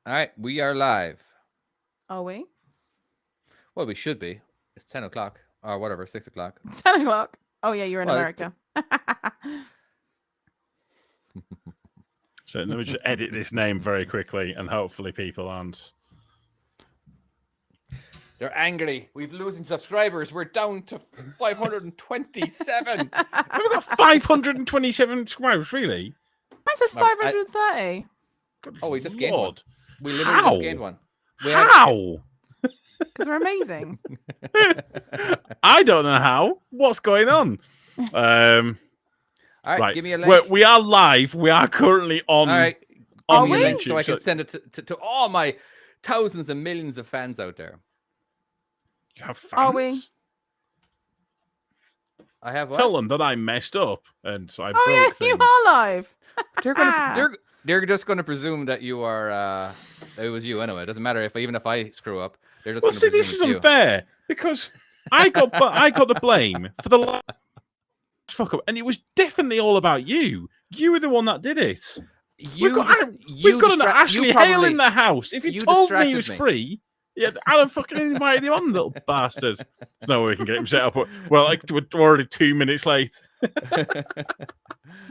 All right, we are live. Are we? Well, we should be. It's 10 o'clock or whatever, 6 o'clock. 10 o'clock. Oh, yeah, you're in Well, America. So let me just edit this name very quickly, and hopefully people aren't. They're angry. We've losing subscribers. We're down to 527. We've got 527 subscribers, really? Mine says 530. Oh, we just gained one. Lord. We literally just gained one. How? Because we're amazing. I don't know how. What's going on? All right, Right. give me a link. We are live. We are currently on. All right, Are give me a we? link so I can send it to all my thousands and millions of fans out there. You have fans? Are we? I have what? Tell them that I messed up and so I Oh, yeah, broke things. you are live. They're just going to presume that you are. That it was you anyway. It doesn't matter even if I screw up. They're just. Well, gonna see, presume this is it's you. unfair because I got the blame for the last fuck up, and it was definitely all about you. You were the one that did it. We've got an Ashley Hale in the house. If you told me he was free, yeah, I'd have fucking invited him on, little bastard. There's no way we can get him set up. Well, like we're already 2 minutes late.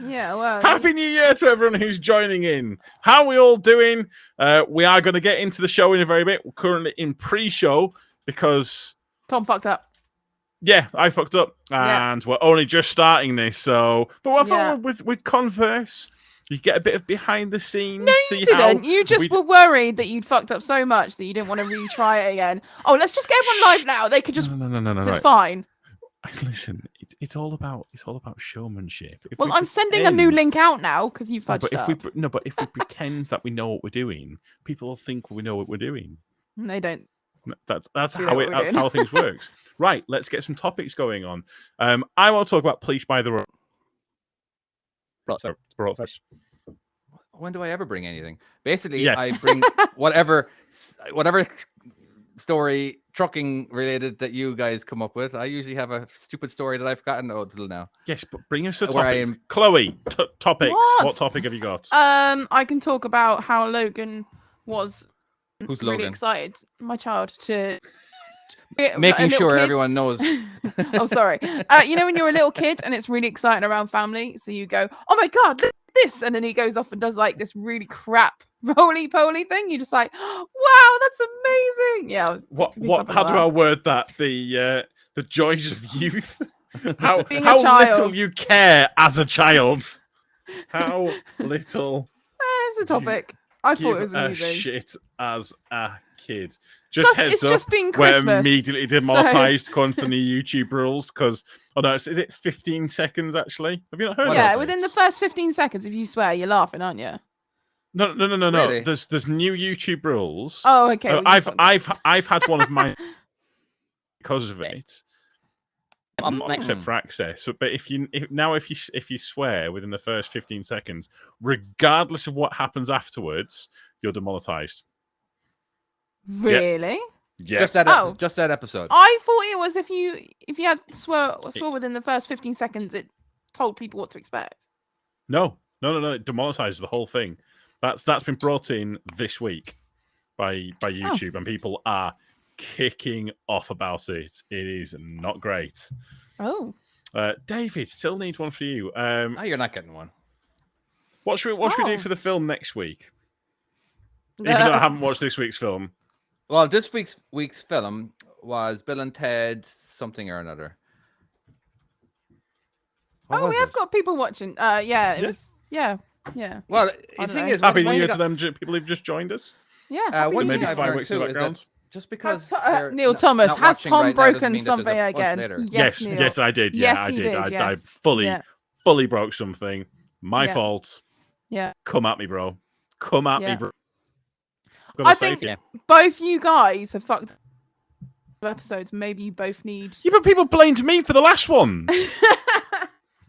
Yeah, well. Happy New Year to everyone who's joining in. How are we all doing? We are going to get into the show in a very bit. We're currently in pre-show because Tom fucked up. yeah, I fucked up, and we're only just starting this. So, but I thought we'd converse. You get a bit of behind the scenes. No, see you didn't. how You just were worried that you'd fucked up so much that you didn't want to retry it again. Oh, let's just get everyone live now. They could just. No. It's Right. fine. Listen, it's all about showmanship. If Well, we I'm sending a new pretend- link out now because you No, fudged but if up. we pretend that we know what we're doing, people will think we know what we're doing. They don't. That's We know how what we're that's doing. how things works. Right, let's get some topics going on. I want to talk about Police by the Road. When do I ever bring anything? Basically, Yeah. I bring whatever story trucking related that you guys come up with. I usually have a stupid story that I've forgotten until now. Yes, but bring us a Where I topic. am- Chloe, topics. What? What topic have you got? I can talk about how Logan was Who's really Logan? excited, my child, to Making sure kids. everyone knows. Oh, sorry. You know when you're a little kid and it's really exciting around family, so you go, "Oh my god, look at this!" and then he goes off and does like this really crap roly-poly thing. You're just like, "Wow, that's amazing!" Yeah. What? could be What? something How like do that. I word that? The joys of youth. How Being a how little child. you care as a child. How little It's a topic. I thought give it was a amusing. shit as a kid. Just Plus, heads it's up, just been we're Christmas. immediately demonetized according to the new YouTube rules because is it 15 seconds actually? Have you not heard? Yeah, of within the this? first 15 seconds, if you swear, you're laughing, aren't you? No. Really? There's new YouTube rules. Oh, okay. well, you I've had one of mine because of it. Mm. Except for access. But if you swear within the first 15 seconds, regardless of what happens afterwards, you're demonetized. Really? Yeah. Just that. Oh. Just that episode. I thought it was if you had swore within the first 15 seconds, it told people what to expect. No. It demonetizes the whole thing. That's been brought in this week by YouTube, and people are kicking off about it. It is not great. Oh. David, still need one for you. Oh, you're not getting one. What should we do Oh. for the film next week? Even though I haven't watched this week's film. Well, this week's film was Bill and Ted something or another. What Oh, we was have it? got people watching. Yeah, it was. Yeah. Well, I the don't thing know. is, Happy New when Year you to them people who've just joined us. Yeah. one New thing Maybe Year. I've learned 5 weeks in too the is that background. just because Has they're Neil not- Thomas, not has watching Tom right now doesn't broken mean that there's a something bunch again? later. Yes, Neil. Yes, I did. Yes, Yeah, I you did. did, I yes. fully Yeah. broke something. My Yeah. fault. Yeah. Come at me, bro. Come at Yeah. me, bro. I Gotta save think you. both you guys have fucked episodes. Maybe you both need. Yeah, but people blamed me for the last one.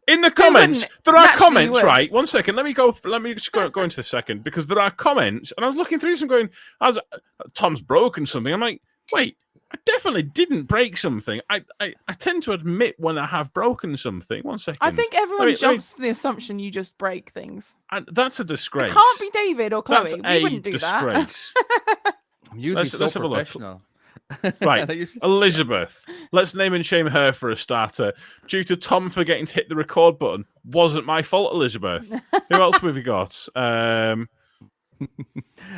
In the They comments, wouldn't. there are Naturally, you comments, would. right? 1 second. Let me just go into the second because there are comments, and I was looking through some going, Tom's broken something. I'm like, wait, I definitely didn't break something. I tend to admit when I have broken something. 1 second. I think everyone Let me- jumps to the assumption you just break things. that's a disgrace. It can't be David or Chloe. That's We a wouldn't do that. disgrace. I'm usually Let's so have a look. professional. Right, I usually- Elizabeth. Let's name and shame her for a starter. Due to Tom forgetting to hit the record button, wasn't my fault, Elizabeth. Who else have we got? Oh, more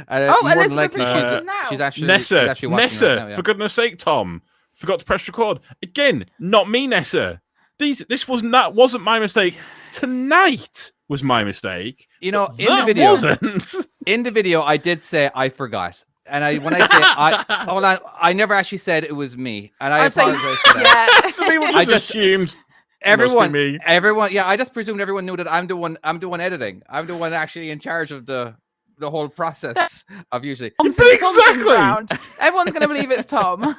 than Elizabeth likely, is she's, watching now. she's actually Nessa. watching right Nessa, now, yeah. for goodness sake, Tom. Forgot to press record. Again, not me, Nessa. Wasn't my mistake. Tonight was my mistake. You know, but in the that video, wasn't. in the video, I did say I forgot, and when I say hold on, I never actually said it was me, and I I'd say- apologize for that. Yeah. So people I just just- assumed Everyone, me. everyone, yeah, I just presumed everyone knew that I'm the one editing. I'm the one actually in charge of the whole process of usually. Thompson Exactly. round. Everyone's going to believe it's Tom.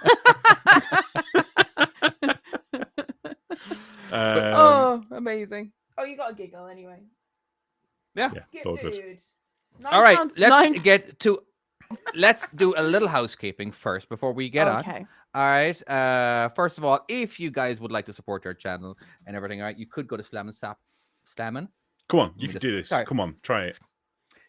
Oh, amazing. Oh, you got a giggle anyway. Yeah. Skip all good. dude. All right, £9, let's get to. Let's do a little housekeeping first before we get on. Okay. All right. First of all, if you guys would like to support our channel and everything, all right, you could go to Slammin'. Come on, you me can just- do this. sorry. Come on, try it.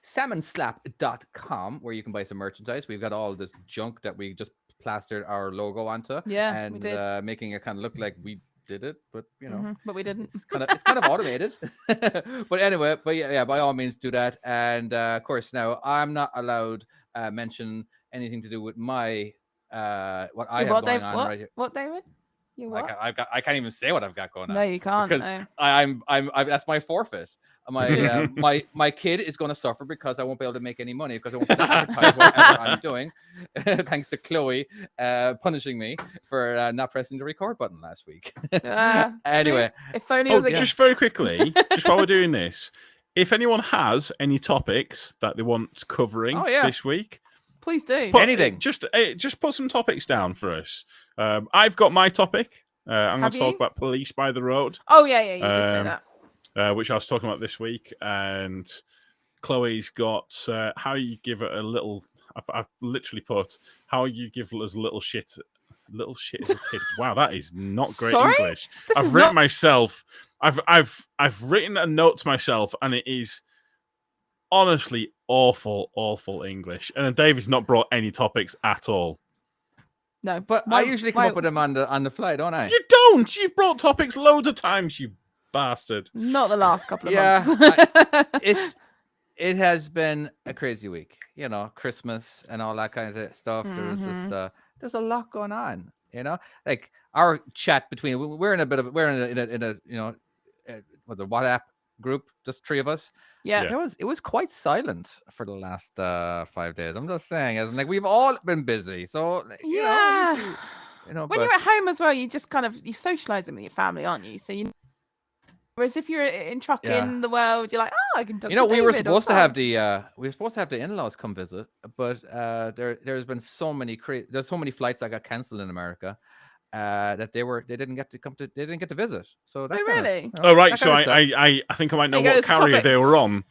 salmonslap.com, where you can buy some merchandise. We've got all this junk that we just plastered our logo onto. Yeah, and we did. making it kind of look like we did it, but you know, Mhm, but we didn't. it's kind of automated. But anyway, but yeah, by all means do that. And of course, now I'm not allowed mention anything to do with my what I have What, going Dave? on What? right here. What, David? You what? I can't even say what I've got going on. No, you can't. because no. I'm that's my forfeit. My my kid is going to suffer because I won't be able to make any money because I won't be able to advertise whatever I'm doing, thanks to Chloe punishing me for not pressing the record button last week. Anyway, If only it Oh, was a just very quickly, just while we're doing this, if anyone has any topics that they want covering Oh, yeah. this week, please do. put- Anything. Just put some topics down for us. I've got my topic. I'm going Have to talk you? about police by the road, Oh yeah, you did say Um, that. which I was talking about this week, and Chloe's got how you give it a little. I've literally put how you give us little shit. Little shit as a kid. Wow, that is not great Sorry? English. This I've is written not. myself. I've written a note to myself, and it is honestly awful English. And then David's not brought any topics at all. No, but I usually come up with them on the fly, don't I? You don't. You've brought topics loads of times, you bastard. Not the last couple of Yeah, months. It has been a crazy week. You know, Christmas and all that kind of stuff. There's just there's a lot going on. You know, like our chat between we're in a you know, what's a WhatsApp group, just three of us. yeah. It was quite silent for the last 5 days. I'm just saying, as in, like we've all been busy. So you Yeah. know, usually, you know, When but- you're at home as well, you just kind of you're socializing with your family, aren't you? So you. Whereas if you're in truck Yeah. in the world, you're like, oh, I can talk. You know, to we were David all supposed to have time." the in-laws come visit, but there's been so many there's so many flights that got canceled in America that they didn't get to visit. So that Oh, kinda, really? you know, Oh right, that so kinda sucks. I think I might know There you what go, carrier topics. they were on.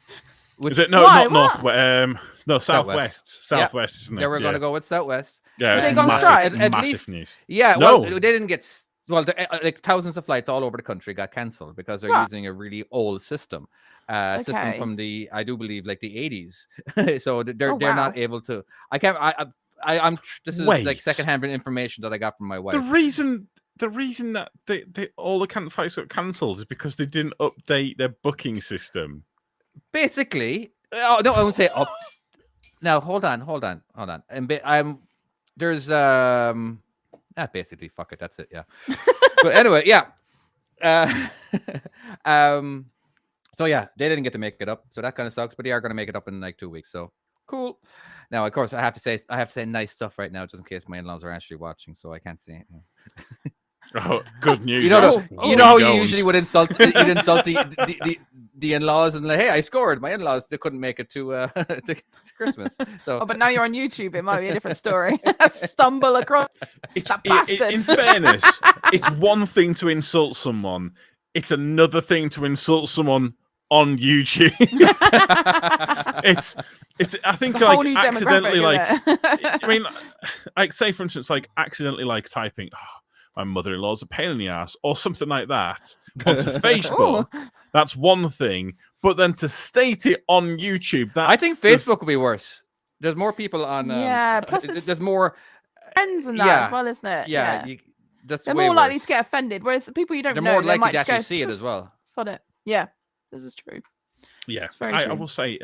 Which- Is it no, Why, not what? north? No, Southwest. southwest. Southwest, isn't it? They were going to go with Southwest. Yeah, Did it's they go on massive, strike? At massive least- news. Yeah, No. well, they didn't get like thousands of flights all over the country got cancelled because they're Right. using a really old system. System Okay. from I do believe like the 80s. So they're Oh, they're not wow. able to. I'm this is like Wait. secondhand information that I got from my wife. The reason that they all the flights got cancelled is because they didn't update their booking system. Basically, oh no, I won't say up. Now hold on. And there's basically fuck it. That's it. Yeah. But anyway, yeah. So yeah, they didn't get to make it up, so that kind of sucks. But they are going to make it up in like 2 weeks, so cool. Now, of course, I have to say nice stuff right now, just in case my in-laws are actually watching, so I can't say it. Oh, good news. You know, Alex. you know how you don't. usually would insult you'd insult the in-laws and like, hey, I scored. My in-laws they couldn't make it to Christmas. So Oh, but now you're on YouTube. It might be a different story. Stumble across. It's, That in bastard. fairness, it's one thing to insult someone. It's another thing to insult someone on YouTube. it's I think It's a whole like new accidentally demographic, like isn't it? I mean, like say for instance, like accidentally like typing, oh, my mother-in-law's a pain in the ass or something like that onto Facebook. Ooh. That's one thing, but then to state it on YouTube, that I think Facebook will be worse. There's more people on. Yeah, plus it's there's more. friends and that Yeah, as well, isn't it? Yeah, that's They're way more likely worse. to get offended, whereas the people you don't They're know, more they likely might to just actually go, see it as well. sod it. Yeah, this is true. yeah, It's very I true. will say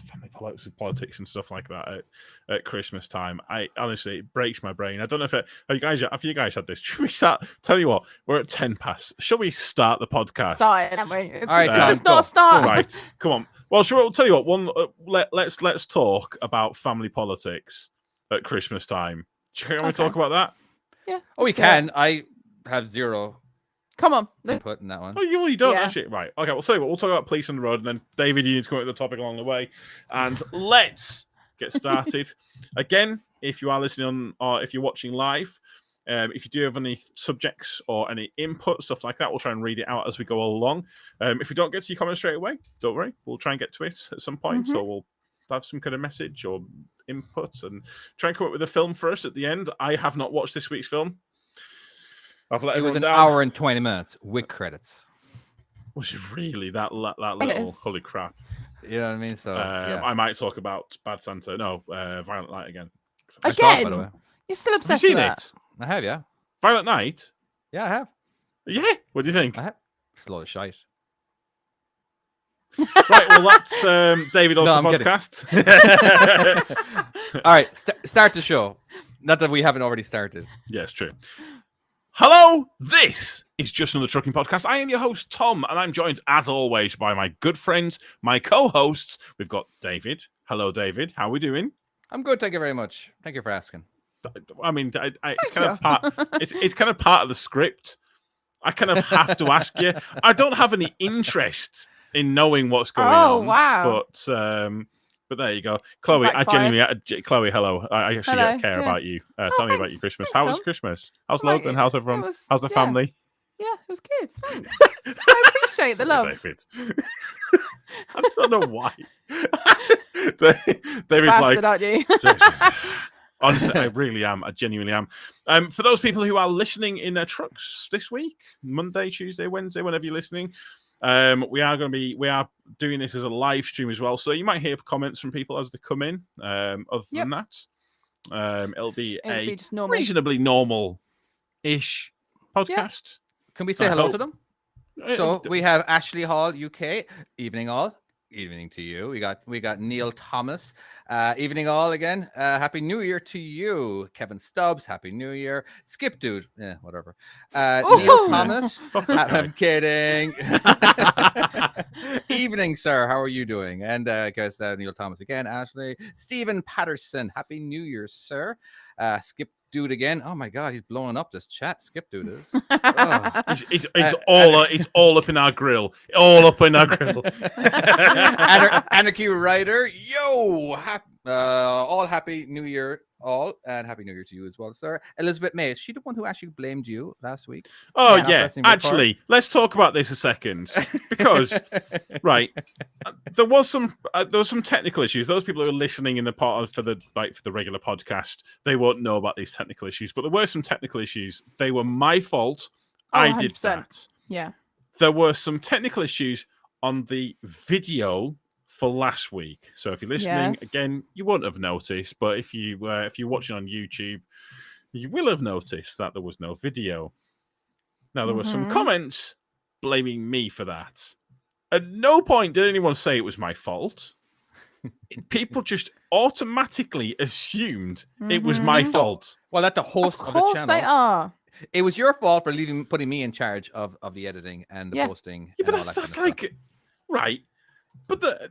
family politics and stuff like that at Christmas time. I honestly, it breaks my brain. I don't know if have you guys had this? Should we start? Tell you what, we're at 10 past. Shall we start the podcast? Started, haven't we? All right, It's just go. not a start. Right, come on. Well, we'll tell you what. Let's talk about family politics at Christmas time. Can we talk about that? Yeah. Oh, we let's do it. can. I have zero Come on. input in that one. Oh, you don't Yeah. actually. Right. Okay. We'll say what we'll talk about police on the road, and then David, you need to come up with the topic along the way, and let's get started. Again, if you are listening on, or if you're watching live, if you do have any subjects or any input, stuff like that, we'll try and read it out as we go along. If we don't get to your comments straight away, don't worry. We'll try and get to it at some point, or we'll have some kind of message or input and try and come up with a film for us at the end. I have not watched this week's film. I've let It was everyone an down. hour and 20 minutes with credits. Was it really that little? Yes. Holy crap! You know what I mean? So yeah. I might talk about Bad Santa. No, Violent Night again. I saw it, by the Again? way. You're still Have you obsessed seen with that. it? I have, yeah. Violent Night. Yeah, I have. Yeah. What do you think? I have. It's a lot of shite. Right. Well, that's David on No, the I'm kidding. podcast. All right, start the show. Not that we haven't already started. Yes, true. Hello, this is Just Another Trucking Podcast. I am your host, Tom, and I'm joined, as always, by my good friends, my co-hosts. We've got David. Hello, David. How are we doing? I'm good, thank you very much. Thank you for asking. I mean, it's Thank kind of part. It's kind of part of the script. I kind of have to ask you. I don't have any interest in knowing what's going Oh, on. wow. But there you go, Chloe. Backfired. Chloe, hello. I actually Hello, care yeah. about you. Tell me about your thanks. Christmas. Thanks, How was Tom. Christmas? How's I like Logan? it. How's everyone? It was- How's the yeah. family? Yeah, it was good. Thanks. I appreciate the Sorry, love. David. I don't know why. David's Bastard, like, aren't you? seriously. Honestly, I really am. I genuinely am. For those people who are listening in their trucks this week, Monday, Tuesday, Wednesday, whenever you're listening, we are doing this as a live stream as well. So you might hear comments from people as they come in. Other than that, it'll be just normal. reasonably normal-ish podcast. Can we say I hello hope. to them? So we have Ashley Hall, UK. Evening all. Evening to you. We got Neil Thomas. Evening all again. Happy New Year to you. Kevin Stubbs. Happy New Year. Skip dude. Yeah, whatever. Neil Ooh. Thomas. Fuck that guy. I'm kidding. Evening, sir. How are you doing? And guys, Neil Thomas again. Ashley. Stephen Patterson. Happy New Year, sir. Skip dude again. Oh my God, he's blowing up this chat. Skip dude is. Oh. It's all up in our grill. All up in our grill. Anarchy Rider, yo! All happy New Year, all, and happy New Year to you as well, sir. Elizabeth May, is she the one who actually blamed you last week? Oh Yeah, yeah, pressing record. actually, let's talk about this a second because right, there was some technical issues. Those people who are listening in the part for the regular podcast, they won't know about these technical issues, but there were some technical issues. They were my fault. Oh, I did 100%. that. Yeah. There were some technical issues on the video for last week. So if you're listening Yes. again, you won't have noticed. But if you're watching on YouTube, you will have noticed that there was no video. Now there were some comments blaming me for that. At no point did anyone say it was my fault. People just automatically assumed it was my fault. Well, at the Of host of, the course channel, they are. it was your fault for putting me in charge of the editing and the Yeah. posting. Yeah, but and all that's that kind of like stuff. right. But that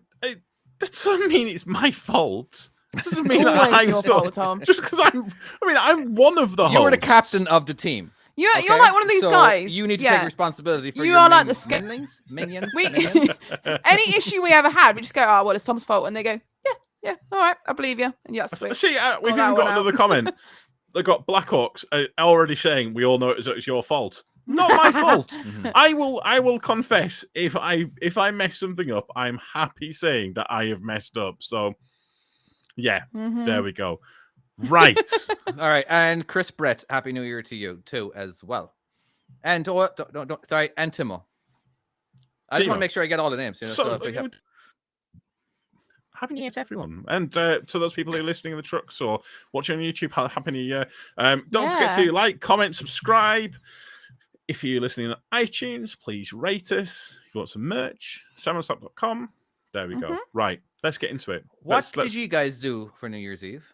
doesn't mean it's my fault. It doesn't mean Always I'm your fault, Tom. Just because I'm one of the hosts. You were the captain of the team. You're okay? like one of these So guys. You need to yeah. take responsibility for You your are like the minions. Minions. We- minions. Any issue we ever had, we just go, oh, well, it's Tom's fault. And they go, yeah, all right, I believe you. And yeah, sweet. See, we've that even one got out. another comment. They got Blackhawks already saying we all know it was your fault. Not my fault. Mhm. I will confess if I mess something up, I'm happy saying that I have messed up. So yeah, there we go. Right. All right, and Chris Brett, Happy New Year to you too as well. And sorry, and Timo. I just want Timo. to make sure I get all the names. You know, so if we have- Happy New Year to everyone. And to those people who are listening in the trucks or watching on YouTube, Happy New Year. Don't forget to like, comment, subscribe. If you're listening on iTunes, please rate us. If you want some merch, salmonstop.com. There we go. Right, let's get into it. What did you guys do for New Year's Eve?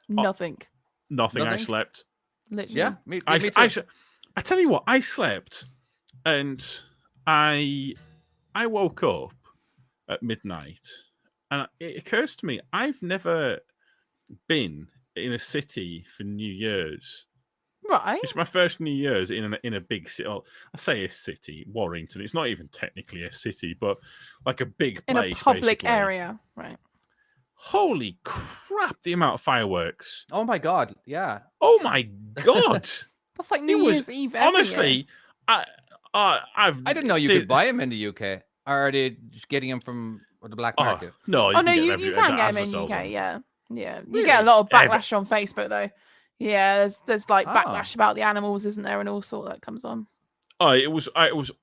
Nothing. Nothing. I Nothing? slept. Literally. Yeah, me too. I tell you what, I slept and I woke up at midnight and it occurs to me I've never been in a city for New Year's. Right. It's my first New Year's in a big city. Well, I say a city, Warrington. It's not even technically a city, but like a big place. In a public basically. area. Right. Holy crap, the amount of fireworks. Oh my god, yeah. Oh my god. That's like New Year's Eve. Honestly, I didn't know you could buy them in the UK. Or are they just getting them from the black market? No, you can get them in the UK. Yeah. You get a lot of backlash on Facebook though. Yeah, there's like backlash about the animals, isn't there, and all sort that comes on. Oh, it was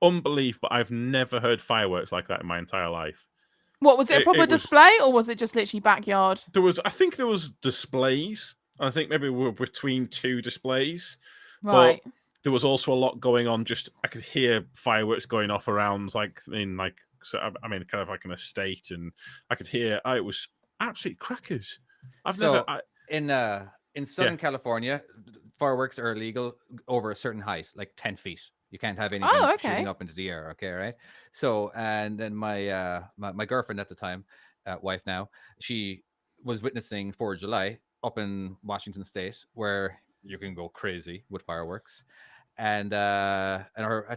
unbelievable. I've never heard fireworks like that in my entire life. What was it? A proper display, or was it just literally backyard? I think there was displays. I think maybe we were between two displays. Right. But there was also a lot going on. Just I could hear fireworks going off around, kind of like an estate, and I could hear. It was absolute crackers. In Southern California, fireworks are illegal over a certain height, like 10 feet. You can't have anything shooting up into the air. Okay, right. So, and then my girlfriend at the time, wife now, she was witnessing 4th of July up in Washington State, where you can go crazy with fireworks, and I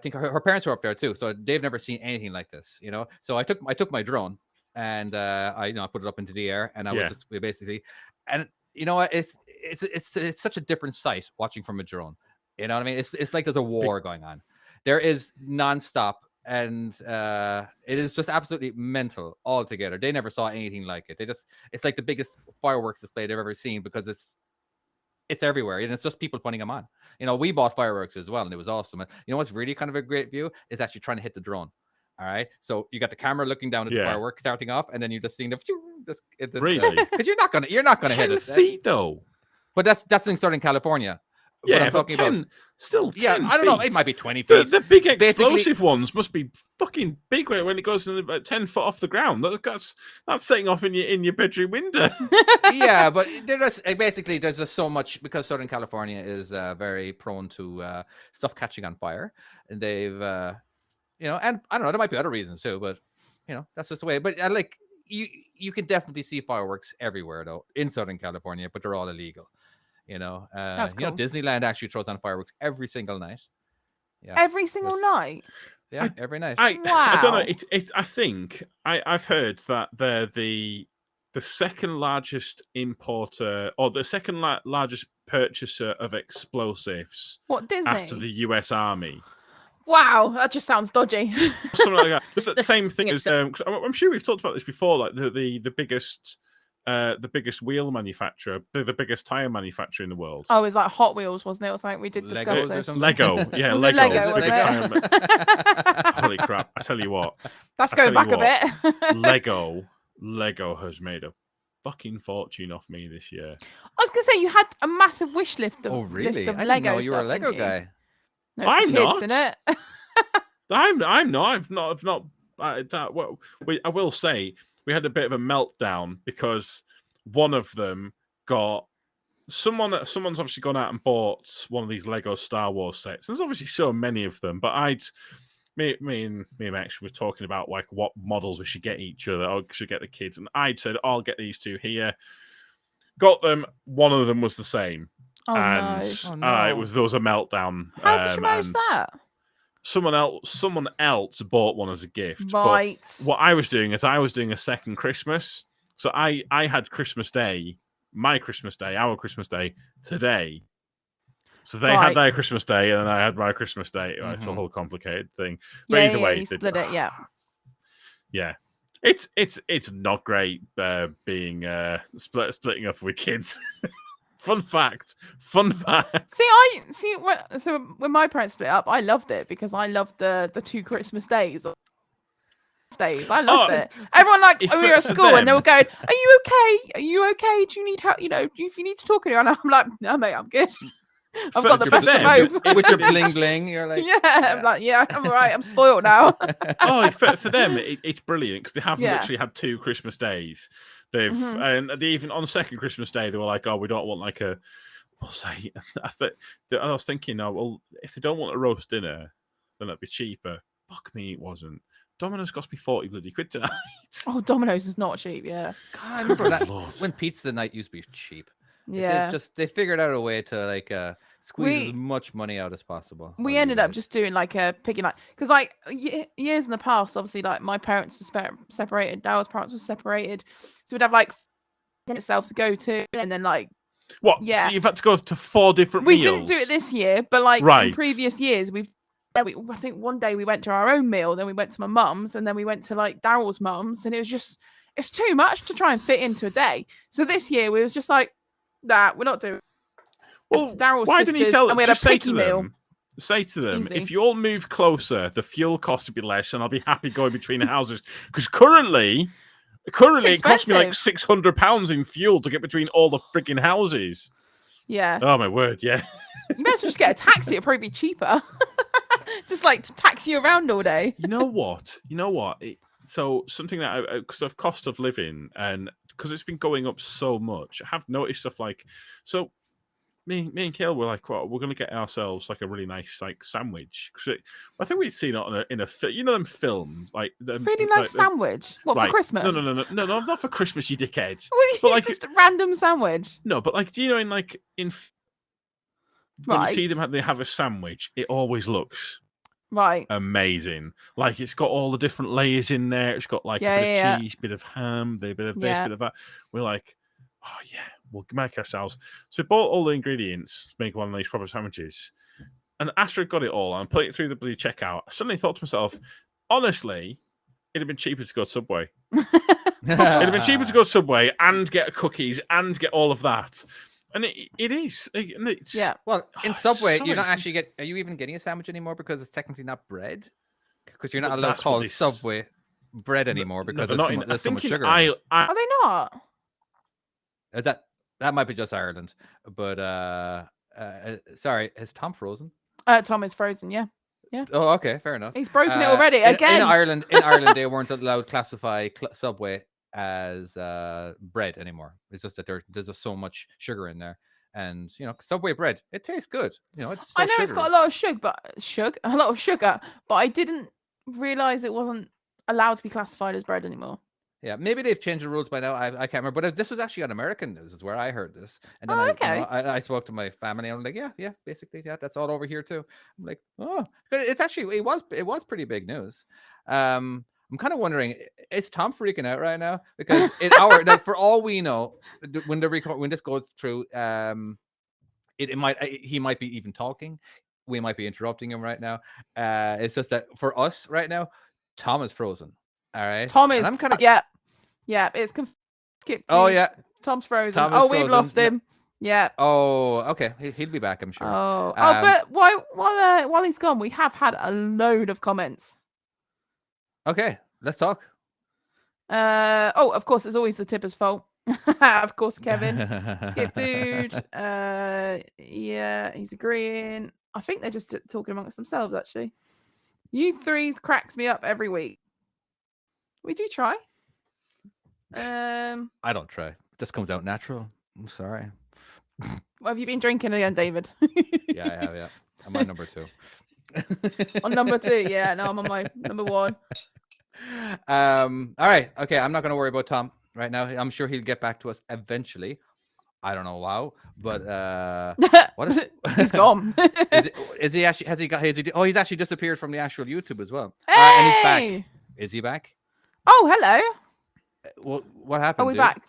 think her parents were up there too, so they've never seen anything like this, you know. So I took my drone and I put it up into the air, and I was just basically, and you know what, it's such a different sight watching from a drone. You know what I mean? It's like there's a war going on. There is nonstop, and it is just absolutely mental altogether. They never saw anything like it. It's like the biggest fireworks display they've ever seen, because it's everywhere, and it's just people putting them on. You know, we bought fireworks as well, and it was awesome. And you know what's really kind of a great view is actually trying to hit the drone. All right, so you got the camera looking down at the fireworks starting off, and then you just seeing the really, because you're not gonna hit it. 10 feet though. But that's in Southern California. Yeah, but 10, still 10 I don't know. It might be 20 feet. The big explosive ones must be fucking big when it goes about 10 foot off the ground. That's setting off in your bedroom window. Yeah, but basically there's just so much, because Southern California is very prone to stuff catching on fire, and they've and I don't know, there might be other reasons too, but that's just the way. But you can definitely see fireworks everywhere though in Southern California, but they're all illegal. That's cool. Disneyland actually throws on fireworks every single night. Yeah, every single night. Yeah, every night. Wow. I don't know. I think I've heard that they're the second largest importer, or the second largest purchaser of explosives. What, Disney? After the U.S. Army. Wow, that just sounds dodgy. Something like that. It's the same thing as I'm sure we've talked about this before. Like the biggest wheel manufacturer, the biggest tire manufacturer in the world. Oh, it was like Hot Wheels, wasn't it? Or something. We did discuss this. Lego, yeah, was Lego. It Lego, Holy crap! I tell you what. That's going back a bit. Lego has made a fucking fortune off me this year. I was gonna say you had a massive wish list of really? List of I Lego didn't know you were a stuff, Lego didn't guy. No, I'm kids, not. Innit? I'm not. I've not. I will say we had a bit of a meltdown because one of them got someone's obviously gone out and bought one of these Lego Star Wars sets. There's obviously so many of them, but me and Max were talking about like what models we should get each other, or should get the kids, and I'd said I'll get these two here. Got them. One of them was the same. Oh, and no. there was a meltdown. How did you manage that? Someone else bought one as a gift. Right. But what I was doing is I was doing a second Christmas. So I had Christmas Day, our Christmas Day today. So they had Right. their Christmas Day, and then I had my Christmas Day. It's a Mhm. whole complicated thing. But Yeah, either way, you split it. Yeah. yeah. It's not great being splitting up with kids. Fun fact. See. So when my parents split up, I loved it because I loved the 2 Christmas days. I loved it. Everyone we were at for school and they them- were going, "Are you okay? Are you okay? Do you need help? If you need to talk to anyone," I'm like, "No, mate, I'm good. I've got the for best of them, both." With your bling bling, you're like, Yeah, I'm like, yeah, I'm all right. I'm spoiled now. For them, it's brilliant because they have Yeah. literally had 2 Christmas days. They've Mhm. and they even on the second Christmas Day they were like, "Oh, we don't want like a." We'll say. I was thinking, oh well, if they don't want a roast dinner, then it'd be cheaper. Fuck me, it wasn't. Domino's cost me 40 bloody quid tonight. Oh, Domino's is not cheap. Yeah, God, I remember that Lord. when pizza night used to be cheap. yeah. They figured out a way to like squeeze as We- much money out as possible. We out of ended you up guys. just doing like a picking like because years in the past, obviously like my parents were separated, Daryl's parents were separated, so we'd have like in itself to go to, and then like What? Yeah. So you've had to go to 4 different we meals? didn't do it this year, but like Right. in previous years, I think one day we went to our own meal, then we went to my mum's, and then we went to like Daryl's mum's, and it's too much to try and fit into a day. So this year we was just like, nah, we're not doing. Well, Daryl's why didn't you sisters, tell and them? we had a Just say picky to meal. them. Say to them, Easy. if you all move closer, the fuel cost will be less, and I'll be happy going between the houses. Because currently it costs me like £600 in fuel to get between all the freaking houses. Yeah, Oh my word, yeah. you may as well just get a taxi. It'd probably be cheaper. Just like to taxi you around all day. You know what? So something that because of cost of living and because it's been going up so much, I have noticed stuff like so. Me and Kale were like, well, we're going to get ourselves like a really nice like sandwich. I think we'd seen it in them films like Really nice sandwich. What for Christmas? No, not for Christmas, you dickhead. Well, But, like- just a random sandwich. No, but like, do you know when you see them, they have a sandwich, it always looks Right. amazing. Like it's got all the different layers in there. It's got like a bit of cheese, bit of ham, a bit of this, bit of that. We're like, oh yeah, we'll make ourselves. So we bought all the ingredients to make one of these proper sandwiches. And after I got it all and put it through the bloody checkout, I suddenly thought to myself, honestly, it'd have been cheaper to go to Subway. It'd have been cheaper to go to Subway and get cookies and get all of that. And it is. And it's, Yeah. Well, in it's Subway, so you're not expensive. actually Are you even getting a sandwich anymore because it's technically not bread? Because you're not But allowed to that's what call this- Subway bread anymore because they're there's, not so, in- there's I so think much in sugar. In it. Are they not? That might be just Ireland, but sorry, is Tom frozen? Tom is frozen. Yeah, Oh, okay, fair enough. he's broken it Uh, already in again. Ireland, they weren't allowed to classify Subway as bread anymore. It's just that there's just so much sugar in there, and Subway bread, it tastes good. It's. So I know it's got a lot of sugar, but I didn't realize it wasn't allowed to be classified as bread anymore. Yeah, maybe they've changed the rules by now. I can't remember, but this was actually on American news, is where I heard this. And then I spoke to my family, and I'm like, yeah, basically, yeah, that's all over here too. I'm like, oh, it's actually it was pretty big news. I'm kind of wondering, is Tom freaking out right now? Because for all we know, when this goes through, he might be even talking. We might be interrupting him right now. It's just that for us right now, Tom is frozen. All right, Tom is. And I'm kind of yeah. It's skipped. Oh yeah. Tom's frozen. Tom is We've frozen. lost him. Yeah. Oh, okay. He'll be back, I'm sure. But while he's gone, we have had a load of comments. Okay, let's talk. Of course, it's always the tipper's fault. Of course, Kevin. Skip dude. Yeah, he's agreeing. I think they're just talking amongst themselves, actually. You threes cracks me up every week. We do try. I don't try. It just comes out natural. I'm sorry. Have you been drinking again, David? Yeah, I have. Yeah, I'm on number 2. On number 2, yeah. No, I'm on my number 1. All right. Okay, I'm not going to worry about Tom right now. I'm sure he'll get back to us eventually. I don't know how, but what is He's gone. is he actually? Has he got? Oh, he's actually disappeared from the actual YouTube as well. Hey! And he's back. Is he back? Oh, hello. Well, what happened? Are we dude? back?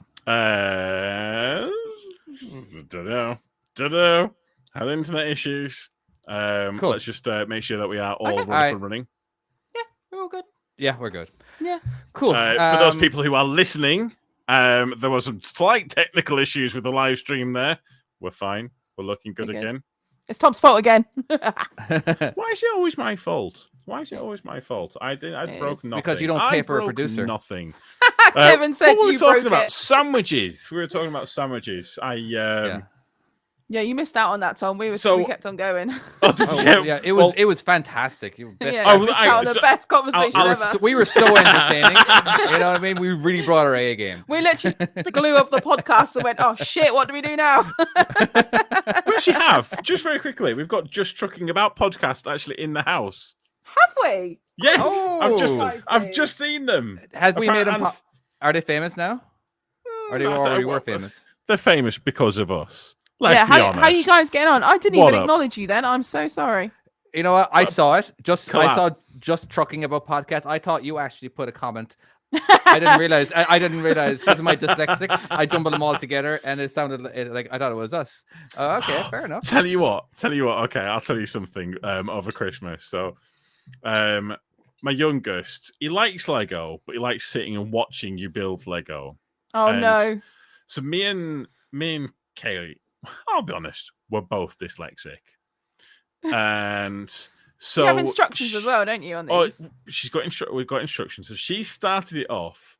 Dunno. Had internet issues. Cool. Let's just make sure that we are all Okay. up and running. We're all good. Yeah, we're good. Yeah. Cool. For those people who are listening, there was some slight technical issues with the live stream there. We're fine. We're looking good We're good. again. It's Tom's fault again. Why is it always my fault? I'd It broken is. nothing. Because you don't pay I for a broke producer. Nothing. Kevin said what were we you talking broke about? it. Sandwiches. We were talking about sandwiches. Yeah, you missed out on that, Tom. We So- kept on going. Yeah, it was fantastic. You best Yeah, Oh, you missed I- out on the so- best conversation I ever. we were so entertaining. You know what I mean? We really brought our A game. We literally glue up the podcast and went, oh shit, what do we do now? We actually have. Just very quickly, we've got Just Trucking About podcast actually in the house. Have we? Yes, Oh. I've just seen them. Has we made them? And Are they famous now? Or they I thought- already were famous? They're famous because of us. Let's yeah, be how honest. are you guys getting on? I didn't What even up? acknowledge you then. I'm so sorry. You know what? I saw it. I Collab. saw Just Trucking About podcast. I thought you actually put a comment. I didn't realize. I didn't realize because of my dyslexic. I jumbled them all together, and it sounded like I thought it was us. Okay, fair enough. Tell you what. Okay, I'll tell you something. Over Christmas, so, my youngest, he likes Lego, but he likes sitting and watching you build Lego. Oh And no. So me and Kaylee, I'll be honest, we're both dyslexic, and so You have instructions as well, don't you, on Oh, these? she's got we've got instructions. So she started it off,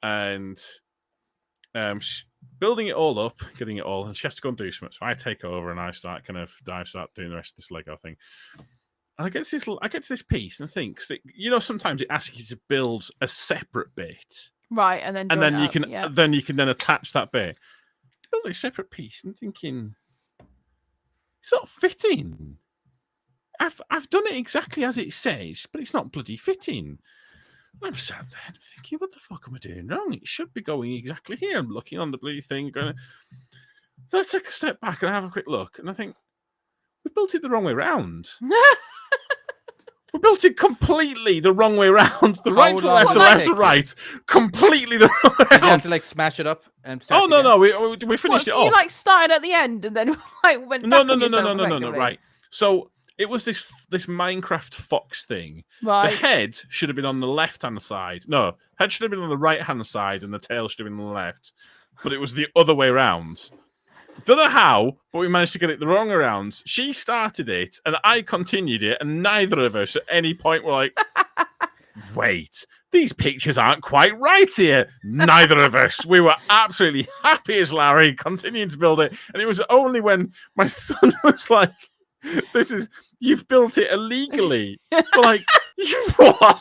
and she's building it all up, getting it all, and she has to go and do something. So I take over and I start doing the rest of this Lego thing. And I get to this piece and think, sometimes it asks you to build a separate bit, Right, and then and join then it you up, can yeah. then you can then attach that bit. Build a separate piece and thinking, it's not fitting. I've done it exactly as it says, but it's not bloody fitting. I'm sat there and thinking, what the fuck am I doing wrong? It should be going exactly here. I'm looking on the bloody thing, going. So I take a step back and I have a quick look, and I think we built it the wrong way round. We built it completely the wrong way round. The right to long left, did the it left take to you? right. Completely the wrong way Did you have round. to like smash it up and? Start Oh no, again? no, we What, finished it so you off. like started at the end and then like went No, back no, on no, no, yourself no, no, no, no. effectively? Right. So it was this Minecraft fox thing. Right. The head should have been on the left-hand side. No, head should have been on the right-hand side, and the tail should have been on the left. But it was the other way around. Don't know how, but we managed to get it the wrong way around. She started it, and I continued it, and neither of us at any point were like, wait, these pictures aren't quite right here. Neither of us. We were absolutely happy as Larry, continuing to build it. And it was only when my son was like, you've built it illegally. We're like, you what?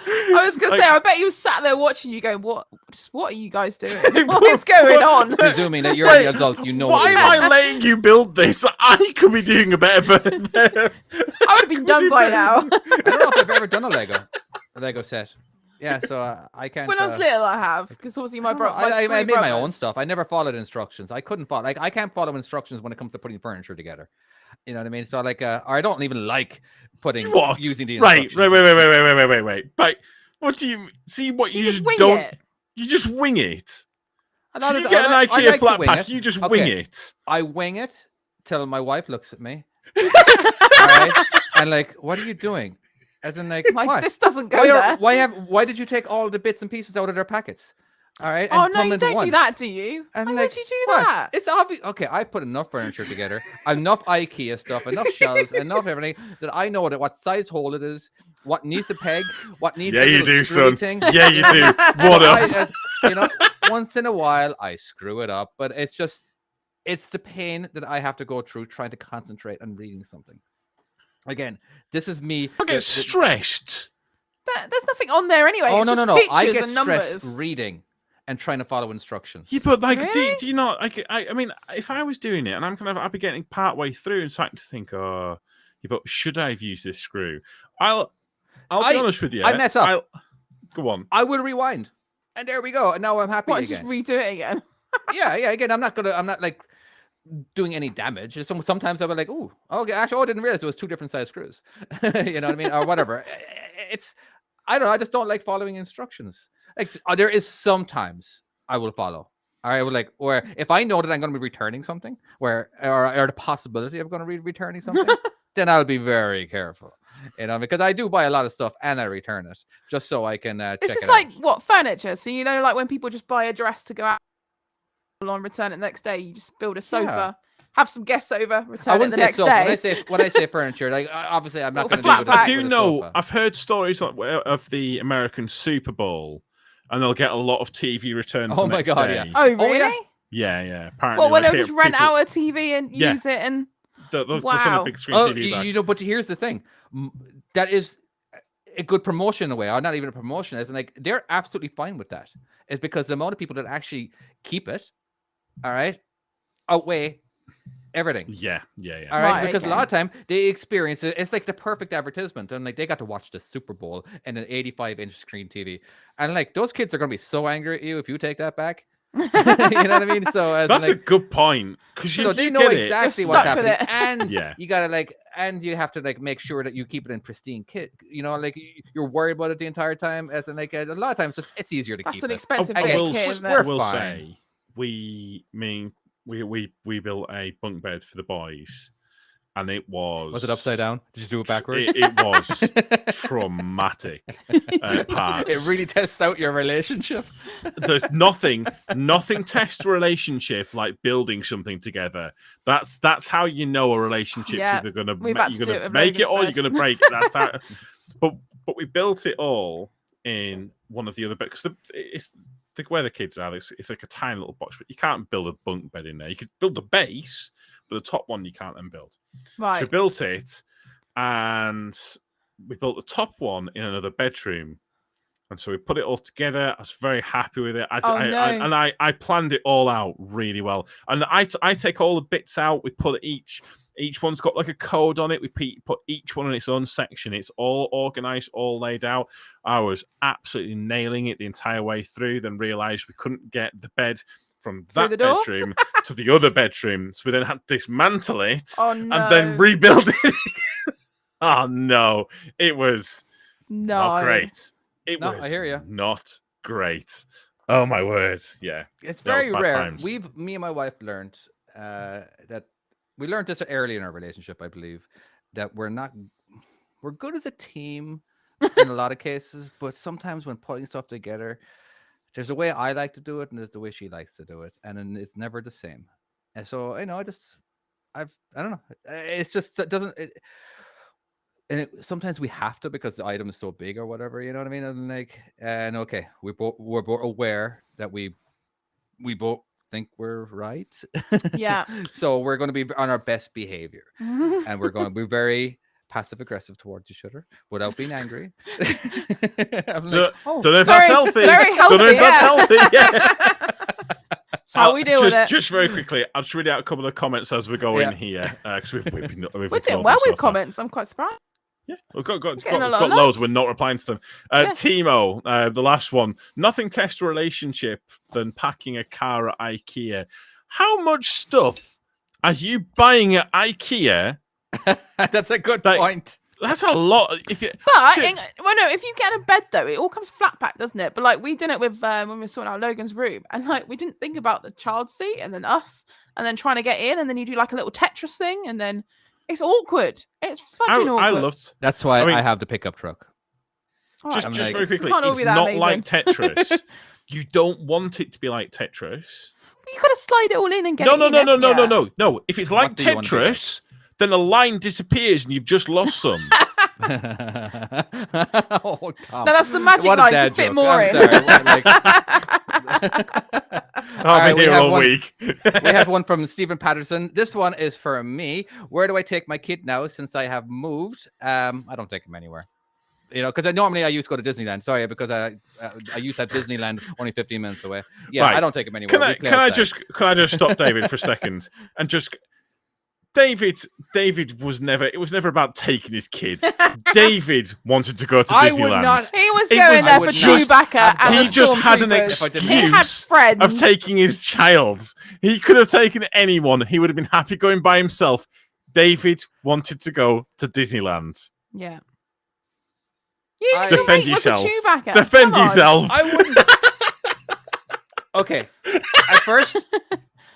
I was gonna Like- say, I bet you sat there watching you going, what are you guys doing? What is going on? Presuming that you're Wait, the adult, you know. Why what am you're I doing. letting you build this? I could be doing a better. I would have been done by now. I don't know if I've ever done a Lego set. Yeah, so I can't. When I was little, I have, because obviously my I, brother. don't know. I made my own stuff. I never followed instructions. I couldn't follow. Like I can't follow instructions when it comes to putting furniture together. You know what I mean? So like, or I don't even like putting What? using the Right, instructions. wait. But what do you see? What You you just just wing don't. it. You just wing it. I So don't- you get an I IKEA like to flat wing pack. it. You just Okay. wing it. I wing it till my wife looks at me. All right, and like, what are you doing? As in, like, Like, what? this doesn't go there. Why did you take all the bits and pieces out of their packets? All right. Oh and no, put them you into don't one? do that, do you? And Why like, would you do what? that? It's obvious. Okay, I've put enough furniture together, enough IKEA stuff, enough shelves, enough everything that I know that what size hole it is, what needs to peg, what needs. Yeah, a you little do, screwy son. Thing. Yeah, you do. So What up? you know, once in a while I screw it up, but it's the pain that I have to go through trying to concentrate on reading something. Again, this is me. I get stressed. There's nothing on there anyway. Oh It's no, just no, no! I pictures get and stressed numbers. reading and trying to follow instructions. Yeah, but like, Really? do you not? I mean, if I was doing it and I'd be getting part way through and starting to think, oh, yeah, but should I have used this screw? I'll be honest with you. I mess up. Go on. I will rewind, and there we go. And now I'm happy What? Just again. redo it again. Yeah. Again, I'm not like doing any damage. Sometimes I'll be like, "Ooh, okay, actually, I didn't realize it was two different size screws." You know what I mean, or whatever. I don't know. I just don't like following instructions. Like there is sometimes I will follow, All right, well, like, or if I know that I'm going to be returning something, or the possibility of going to be returning something, then I'll be very careful, because I do buy a lot of stuff and I return it just so I can check This is it like out. what, furniture? So like when people just buy a dress to go out and return it the next day, you just build a sofa, have some guests over, I return it wouldn't the say next so. day. When I say furniture, like obviously I'm not going to Little do it. flat I do with a know. sofa. I've heard stories of the American Super Bowl, and they'll get a lot of TV returns. Oh the my next God, day. yeah. Oh, really? Yeah. Apparently, Well, when like, they'll just rent people- out a TV and Yeah. use it, and they'll send a Wow. big screen Oh, TV back. but here's the thing. That is a good promotion in a way, or not even a promotion. It's like they're absolutely fine with that. It's because the amount of people that actually keep it, all right, outweigh everything. Yeah. All right, Right, because a okay. lot of time they experience it. It's like the perfect advertisement, and like they got to watch the Super Bowl in an 85-inch screen TV, and like those kids are gonna be so angry at you if you take that back. You know what I mean? So as That's a like, good point because so you they know get exactly You're what's stuck with happening, it. and Yeah. you gotta and you have to make sure that you keep it in pristine kit. Like you're worried about it the entire time. As in, like a lot of times, it's easier to that's keep an it. expensive I bit will, of kit, isn't I it? We're will fine. say we built a bunk bed for the boys, and it was it upside down? Did you do it backwards? It was traumatic. Parts. It really tests out your relationship. There's nothing tests relationship like building something together. That's how you know a relationship's Yeah, either gonna we've had to you're do gonna it with make it Logan's or you're bed. gonna break it. That's how. But we built it all in one of the other beds because it's where the kids are. It's like a tiny little box, but you can't build a bunk bed in there. You could build the base, but the top one you can't then build. So we Right. built it, and we built the top one in another bedroom. And so we put it all together. I was very happy with it. I planned it all out really well. And I take all the bits out. We put each one's got like a code on it. We put each one in its own section. It's all organized, all laid out. I was absolutely nailing it the entire way through. Then realized we couldn't get the bed from Through that the door? bedroom to the other bedroom. So we then had to dismantle it Oh no. and then rebuild it. Oh no, it was no. not great. It No, I was hear ya. not great. Oh my word. Yeah. It's That was very bad rare. times. Me and my wife learned that we learned this early in our relationship, I believe, that we're good as a team in a lot of cases, but sometimes when putting stuff together, there's a way I like to do it and there's the way she likes to do it, and then it's never the same. And so I don't know. It's just that doesn't. Sometimes we have to because the item is so big or whatever, you know what I mean? And okay, we're both aware that we both think we're right. Yeah. So we're going to be on our best behavior, and we're going to be very passive aggressive towards each other without being angry. I'm like, Don't know if that's healthy. Very Don't know if that's healthy. healthy. Yeah. That's how we deal with it. Just very quickly, I'll just read out a couple of comments as we go Yeah. in here because we've We're doing ignored well them so with far. comments. I'm quite surprised. Yeah, we've got getting a lot of loads. We're not replying to them. Yeah. Timo, the last one. Nothing tests a relationship than packing a car at IKEA. How much stuff are you buying at IKEA? that's a good Like, point. That's a lot. If you, But Dude. no, if you get a bed though, it all comes flat pack, doesn't it? But like we did it with when we were sorting out Logan's room, and like we didn't think about the child seat, and then us, and then trying to get in, and then you do like a little Tetris thing, and then it's awkward. It's fucking awkward. I loved. That's why I mean- I have the pickup truck. All Just, right. just like- very quickly, Can't all it's be that not amazing. like Tetris. You don't want it to be like Tetris. You gotta slide it all in and get No, it no, in no, it. no, no, Yeah. no, no, no. If it's like What do you want to be like? Tetris, then a line disappears and you've just lost some. Oh, Tom. No, that's the magic What a line to dad fit joke. more I'm in. sorry, like- I'll right, be we here have all one- week. We have one from Stephen Patterson. This one is for me. Where do I take my kid now since I have moved? I don't take him anywhere. Because normally I used to go to Disneyland. Sorry, because I used to have Disneyland only 15 minutes away. Yeah, Right. I don't take him anywhere. Can We play I outside. just stop David for a second and just David was never. It was never about taking his kid. David wanted to go to I would Disneyland. not- He was He going was- there I for would just- Chewbacca and He the just had an Stormtroopers. He He had excuse friends. of taking his child. He could have taken anyone. He would have been happy going by himself. David wanted to go to Disneyland. Yeah. I- Your Defend mate was a yourself. Chewbacca. Defend Come on. yourself. I wouldn't. Okay. At first,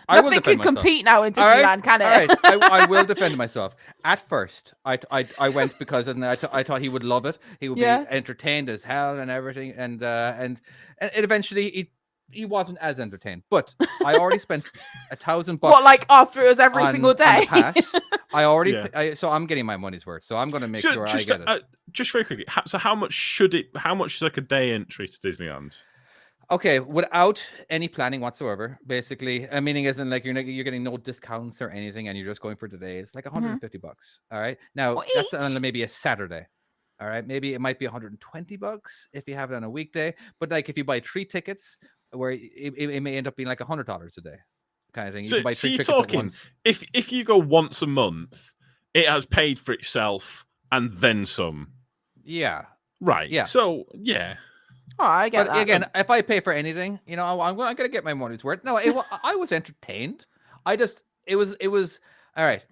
I will Nothing defend can myself. compete now in All right, Disneyland, can it? all right. I will defend myself. At first, I went because I thought he would love it. He would Yeah. be entertained as hell and everything, and eventually he wasn't as entertained. But I already spent $1,000. What, like after it was every single on day? the pass. I already, Yeah. so I'm getting my money's worth. So I'm going to make sure I just, get it. Just very quickly, so how much should it? How much is like a day entry to Disneyland? Okay, without any planning whatsoever, basically, meaning isn't like you're getting no discounts or anything, and you're just going for today. It's like $150. All right, now Well, that's each? on maybe a Saturday. All right, maybe it might be $120 if you have it on a weekday. But like if you buy 3 tickets, where it may end up being like $100 a day, kind of thing. You So, can buy so 3 you're tickets at talking once. if you go once a month, it has paid for itself and then some. Yeah, Right. Yeah. So yeah. Oh, I get but that. again, if I pay for anything, I'm going to get my money's worth. No, I was entertained. It was all right.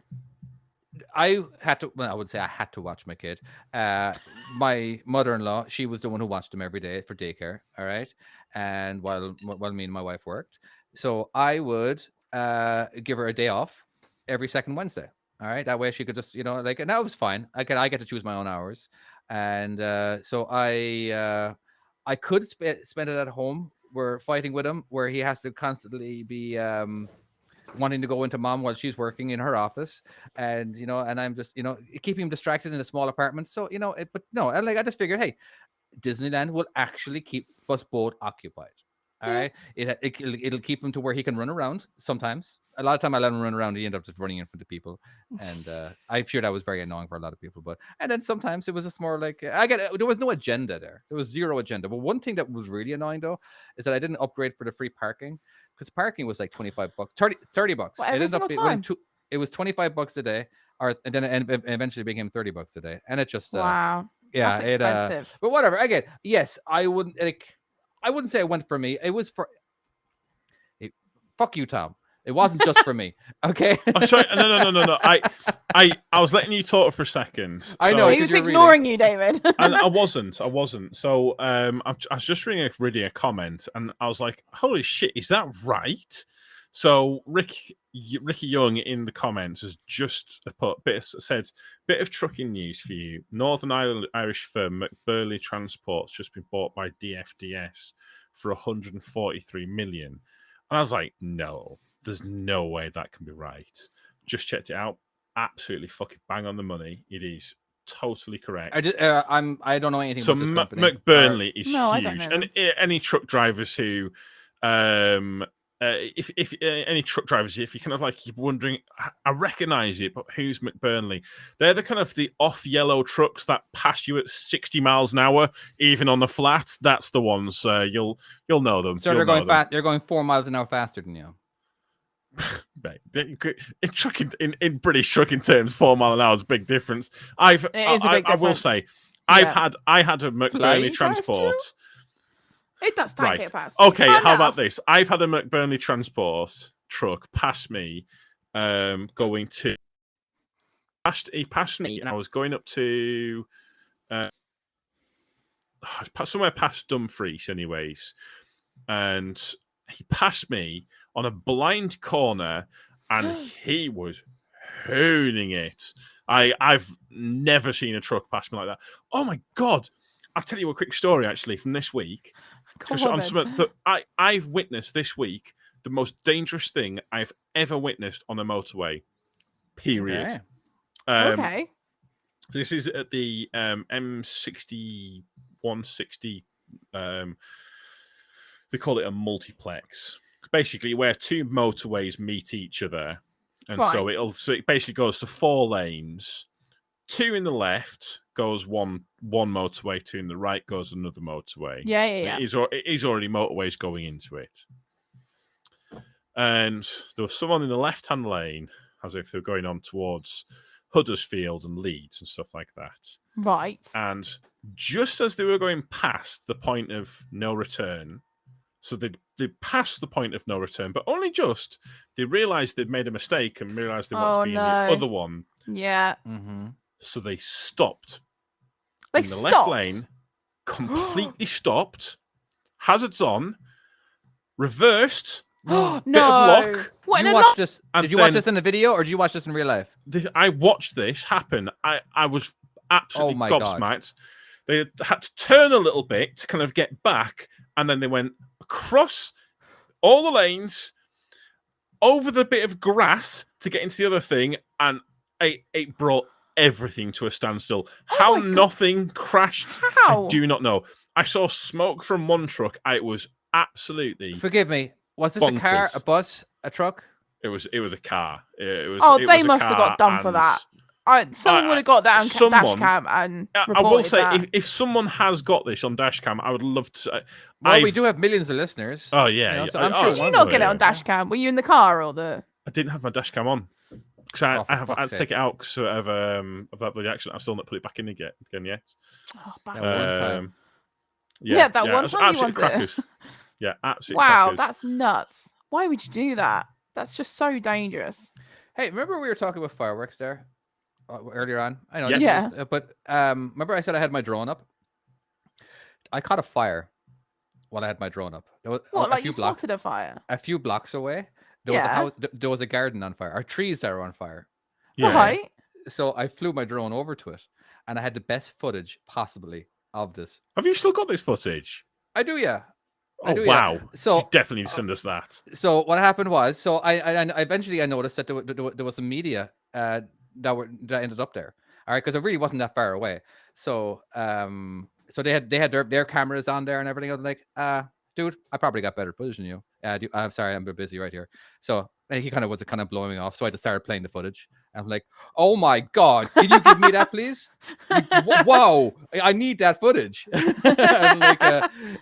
I had to. Well, I would say I had to watch my kid. My mother-in-law, she was the one who watched him every day for daycare. All right, and while me and my wife worked, so I would give her a day off every second Wednesday. All right, that way she could just and that was fine. I get to choose my own hours, and so I could spend it at home. We're fighting with him, where he has to constantly be wanting to go into mom while she's working in her office, and and I'm just keeping him distracted in a small apartment. So but no, I just figured, hey, Disneyland will actually keep us both occupied. All right, it'll keep him to where he can run around. Sometimes, a lot of time I let him run around, he ended up just running in front of people, and I'm sure that was very annoying for a lot of people. And then sometimes it was just more like there was no agenda there. There was zero agenda. But one thing that was really annoying though is that I didn't upgrade for the free parking, because parking was like $25, $30. Well, every single time? It was $25 a day, and then it eventually became $30 a day, and it just Wow. yeah, That's expensive. but whatever. Again, yes, I wouldn't say it went for me. It was for fuck you, Tom. It wasn't just for me. Okay. Oh, sorry. No. I was letting you talk for a second. I know. He was ignoring you, David. And I wasn't. So I was just reading a comment, and I was like, "Holy shit, is that right?" So Ricky Young in the comments has just put said bit of trucking news for you. Northern Irish firm McBurnley Transport's just been bought by DFDS for 143 million. And I was like, no, there's no way that can be right. Just checked it out. Absolutely fucking bang on the money. It is totally correct. I don't know anything so about this company. McBurnley is No, I don't huge. know And any truck drivers who if any truck drivers, if you kind of like keep wondering, I recognize it, but who's McBurnley? They're the kind of the off yellow trucks that pass you at 60 miles an hour, even on the flat. That's the ones. You'll know them. So they're going fast. They're going 4 miles an hour faster than you. Right. In British trucking terms, 4 mile an hour is a big difference. I will say, I had a McBurnley Transport. It does tank Right. it past. Okay, Fair how enough. about this? I've had a McBurnley Transport truck pass me, going to. He passed me, and I was going up to somewhere past Dumfries, anyways, and he passed me on a blind corner, and he was hooning it. I've never seen a truck pass me like that. Oh my god! I'll tell you a quick story actually from this week. I've witnessed this week the most dangerous thing I've ever witnessed on a motorway. Period. Okay. This is at the M60 160. They call it a multiplex. Basically, where two motorways meet each other, and so it basically goes to 4 lanes. 2 in the left goes one motorway, 2 in the right goes another motorway. Yeah. It is already motorways going into it. And there was someone in the left-hand lane, as if they were going on towards Huddersfield and Leeds and stuff like that. Right. And just as they were going past the point of no return, so they passed the point of no return, but only just, they realised they'd made a mistake and realised they wanted to be in the other one. Yeah. Mm-hmm. So they stopped. They in the left lane, completely stopped, hazards on, reversed. No. Bit of luck. What in You a watched this? And Did you watch then- this in the video or did you watch this in real life? I watched this happen. I was absolutely Oh my God. gobsmacked. They had to turn a little bit to kind of get back, and then they went across all the lanes, over the bit of grass to get into the other thing, and it brought everything to a standstill. How my God. nothing crashed, How? I do not know. I saw smoke from one truck. It was absolutely. Forgive me. Was this a car, Bonkers. a bus, a truck? It was a car. It was. Oh, it they was a must have got car, done for and that. Someone would have got that on dash someone- cam and I reported will say, that. if someone has got this on dashcam, I would love to. Well, we do have millions of listeners. Oh yeah, You know, yeah. so I'm Oh, sure Did one you not of get it them. on dash cam? Were you in the car or the? I didn't have my dashcam on because Oh, for I had fuck's to take it out because of that bloody accident. I've still not put it back in again yet. Oh, That bastard. one time. Yeah, that one it was time you absolute wanted it. crackers. Yeah, absolutely. Wow, crackers. that's nuts. Why would you do that? That's just so dangerous. Hey, remember we were talking about fireworks there earlier on? I know. Yes. this Yeah. is- but remember I said I had my drone up? I caught a fire while I had my drone up. There was What, a like few you blocks, spotted a fire? a few blocks away. There was a Yeah. house, there was a garden on fire, or trees that were on fire. Yeah. Right. So I flew my drone over to it, and I had the best footage possibly of this. Have you still got this footage? I do, yeah. I Oh do, yeah. wow! So- you definitely need to send us that. So what happened was, so I eventually I noticed that there was some media that ended up there. All right, because it really wasn't that far away. So so they had their cameras on there and everything. I was like, dude, I probably got better footage than you. I'm sorry, I'm a bit busy right here. So and he was kind of blowing me off. So I just started playing the footage. I'm like, oh my God, can you give me that, please? Wow, I need that footage. and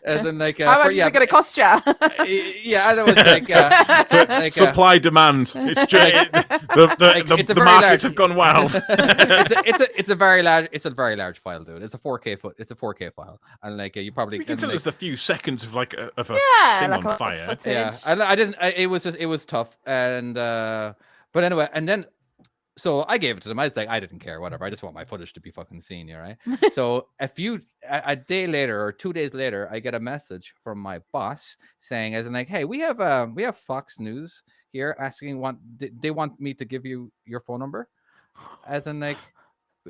then How much is it going to cost you? yeah, and it was like, like, Supply demand. It's just, it's a the very markets large- have gone wild. it's a very large file, dude. It's a 4K file, and like you probably We can and, tell like, us the few seconds of a Yeah, thing like on a fire. footage. yeah. I didn't. It was tough, and but anyway, and then so I gave it to them. I was like, I didn't care, whatever. I just want my footage to be fucking seen, you right? So a day later or 2 days later, I get a message from my boss saying, as in like, hey, we have Fox News here asking they want me to give you your phone number, as in like.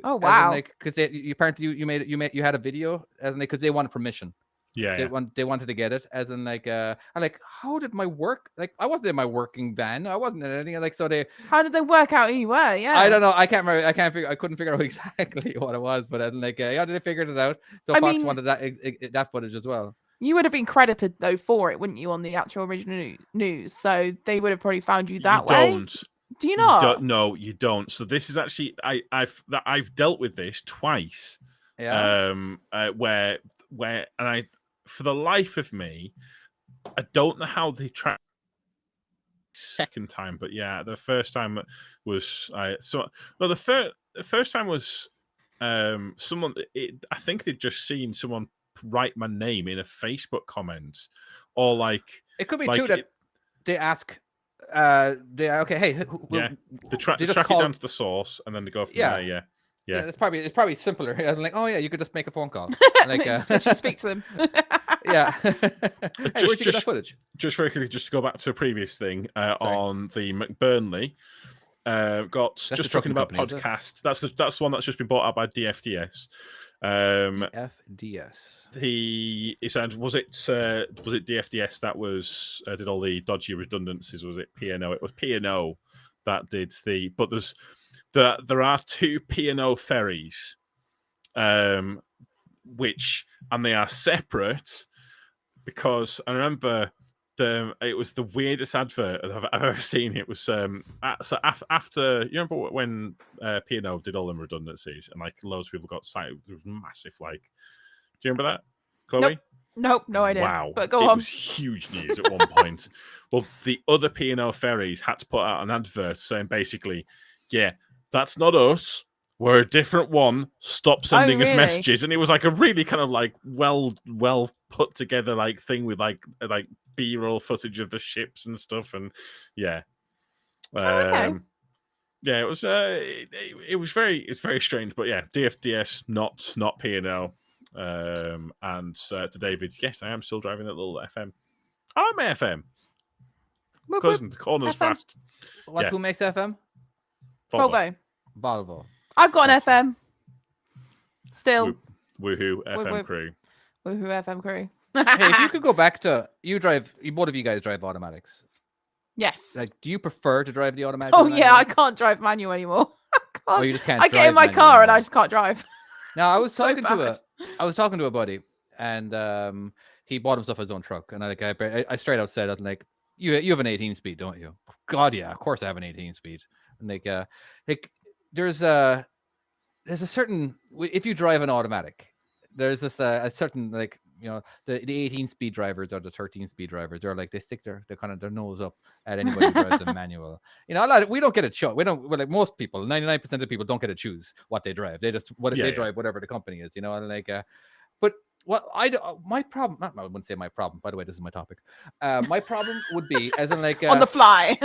Oh As in, wow. like, because you apparently you had a video, as in because they wanted permission. Yeah, yeah. They wanted to get it, as in like I'm like, how did my work, like I wasn't in my working van, I wasn't in anything, like, so they How did they work out who you were? Yeah. I don't know, I can't remember, I couldn't figure out exactly what it was, but then like yeah, they figured it out. So I Fox mean- wanted that footage as well. You would have been credited though for it, wouldn't you, on the actual original news? So they would have probably found you that you way. don't. Do you You not? don't. No, you don't. So this is actually I've dealt with this twice. Yeah. Where and I, for the life of me, I don't know how they track second time, but yeah, the first time was the first time was someone. I think they'd just seen someone write my name in a Facebook comment, or like It could be like too that they ask okay, hey, Yeah. they track they just it call- down to the source, and then they go from Yeah. there. Yeah. yeah, it's probably simpler. As in like, oh yeah, you could just make a phone call. Like Just literally speak to them. yeah. Hey, where'd you get that just- footage? Just very quickly, just to go back to a previous thing on the McBurnley. Got the just trucking talking about company, is it? podcast. That's the one that's just been bought out by DFDS. FDS. He said, was it DFDS that was did all the dodgy redundancies? Was it P&O? It was P&O that did but there are two P&O ferries, which, and they are separate, because I remember it was the weirdest advert I've ever seen. It was so after, you remember when P&O did all them redundancies and like loads of people got cited. It was massive. Like, do you remember that, Chloe? Nope, no idea. Wow, But go it on. was huge news at one point. Well, the other P&O ferries had to put out an advert saying basically, yeah, that's not us. We're a different one. Stop sending us really? messages. And it was like a really kind of like well put together like thing with like B-roll footage of the ships and stuff. And yeah, okay. yeah, it was it's very strange. But yeah, DFDS, not P&O. And to David, yes, I am still driving that little FM. I'm FM. Whoop, whoop. Cousin, corners FM. fast. What? Yeah. Who makes FM? Volvo. Volvo. I've got an FM. Still. Woohoo, FM whoop. crew. Woohoo FM crew. Hey, if you could go back to both of you guys drive automatics. Yes. Like, do you prefer to drive the automatic? Oh or the yeah, I manual? can't drive manual anymore. I can't. Oh, you just can't. I get drive in my manual car and I anymore. just can't drive. Now I was So talking bad. I was talking to a buddy, and he bought himself his own truck, and I straight out said, I'm like, you have an 18 speed, don't you? God, yeah, of course I have an 18 speed. And like there's a certain, if you drive an automatic, there's just a certain, like, you know, the 18 speed drivers or the 13 speed drivers, they're like, they stick their kind of their nose up at anybody who drives a manual. You know, we don't get a choice. Like most people, 99% of people don't get to choose what they drive. They just drive whatever the company is, you know, and like but what my problem, I wouldn't say my problem, by the way, this is my topic. My problem would be, as in, like, On the fly.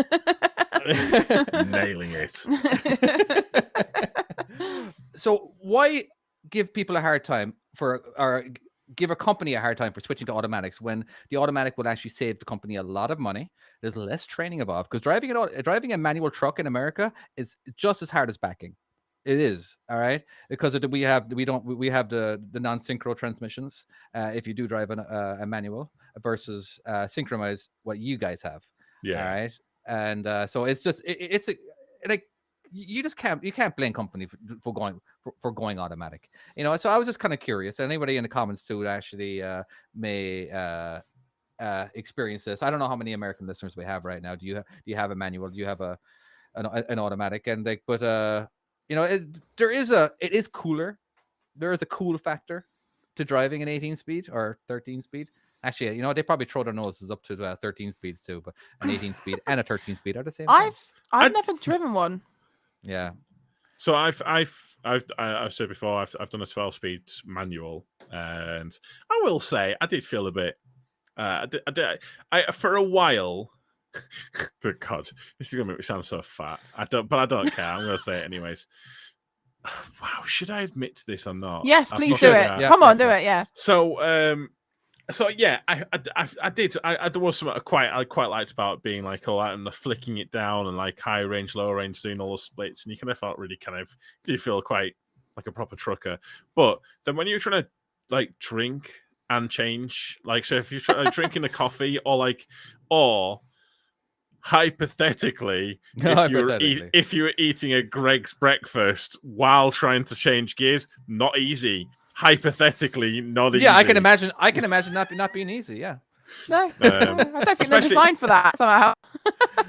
Nailing it. So why give people a hard time or give a company a hard time for switching to automatics when the automatic will actually save the company a lot of money? There's less training involved, because driving a manual truck in America is just as hard as backing. It is, all right, because we have the non-synchro transmissions. If you do drive a manual versus synchronized, what you guys have, all right, and so it's just like, you can't blame company for going automatic, you know. So I was just kind of curious. Anybody in the comments too actually may experience this. I don't know how many American listeners we have right now. Do you have a manual? Do you have an automatic? And like, but you know, it is cooler. There is a cool factor to driving an 18 speed or 13 speed. Actually, you know, they probably throw their noses up to 13 speeds too, but an 18 speed and a 13 speed are the same. I've never driven one. Yeah. So I've said before, I've done a 12-speed manual, and I will say I did feel a bit. I for a while. But God, this is gonna make me sound so fat. I don't care. I'm gonna say it anyways. Wow, should I admit this or not? Yes, please do it. Yeah. Come on, do it. Yeah. So yeah, I did. There was something I quite liked about being like all that and the flicking it down and like high range, low range, doing all the splits, and you kind of felt really you feel quite like a proper trucker. But then when you're trying to like drink and change, like, so if you're drinking a coffee or hypothetically, if you were eating a Greg's breakfast while trying to change gears, not easy. Hypothetically, not easy. Yeah, I can imagine not being easy. Yeah. No, I don't think they're designed for that somehow.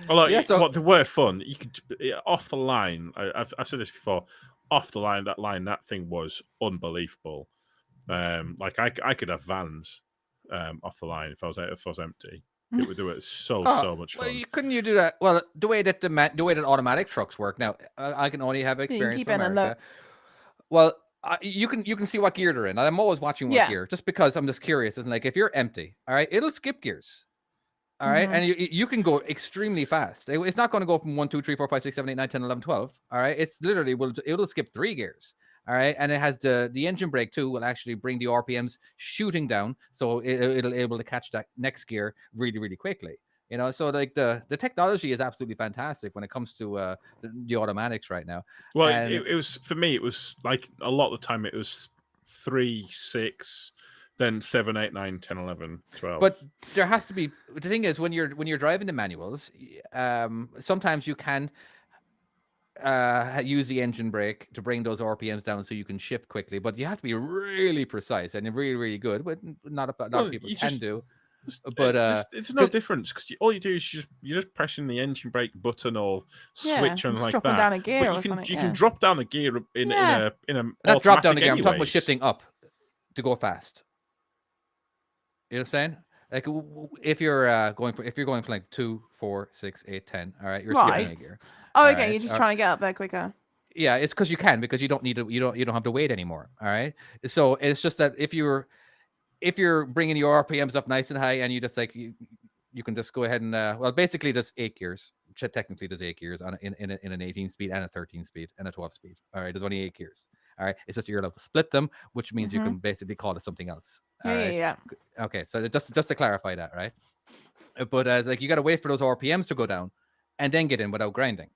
Although, they were fun. You could off the line. I've said this before. Off the line, that thing was unbelievable. Like I could have vans off the line if I was empty. It would do it so much fun. Well, couldn't you do that? Well, the way that automatic trucks work now, I can only have experience from America. Well, you can see what gear they're in. I'm always watching what gear, just because I'm just curious. It's like, if you're empty, all right, it'll skip gears, all right, and you can go extremely fast. It's not going to go from 1, 2, 3, 4, 5, 6, 7, 8, 9, 10, 11, 12. All right, it's literally it'll skip 3 gears. All right, and it has the engine brake too. Will actually bring the RPMs shooting down, so it'll able to catch that next gear really, really quickly. You know, so like the technology is absolutely fantastic when it comes to the automatics right now. Well, it was, for me, it was like a lot of the time it was 3, 6, then 7, 8, 9, 10, 11, 12. But there has to be, the thing is, when you're driving the manuals, sometimes you can use the engine brake to bring those RPMs down so you can shift quickly, but you have to be really precise and really, really good. But not a lot of people can do. But it's no difference, because all you do is you're just pressing the engine brake button or switch on like that. Down a gear but or something. You can drop down a gear in a not drop down a gear. Anyways. I'm talking about shifting up to go fast. You know what I'm saying? Like, if you're going for like 2, 4, 6, 8, 10. All right, you're skipping a gear. Oh, okay. You're just trying to get up there quicker. Yeah, it's because you don't need to. You don't have to wait anymore. All right. So it's just that if you're bringing your RPMs up nice and high, and you just like you can just go ahead and well, basically there's 8 gears. Technically, there's 8 gears in an 18 speed and a 13 speed and a 12 speed. All right, there's only 8 gears. All right, it's just you're allowed to split them, which means you can basically call it something else. Yeah. Okay, so just to clarify that, right? But as like you got to wait for those RPMs to go down, and then get in without grinding.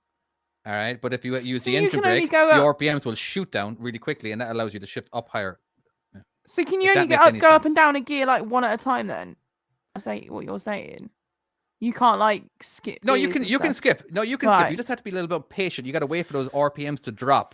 All right, but if you use So the you engine can only brake, go the up- RPMs will shoot down really quickly, and that allows you to shift up higher. So can If you that only makes any go up sense. and down a gear like one at a time then? I say what you're saying. You can't like skip. No, you gears can and you can stuff. skip. No, you can skip. Right. You just have to be a little bit patient. You got to wait for those RPMs to drop,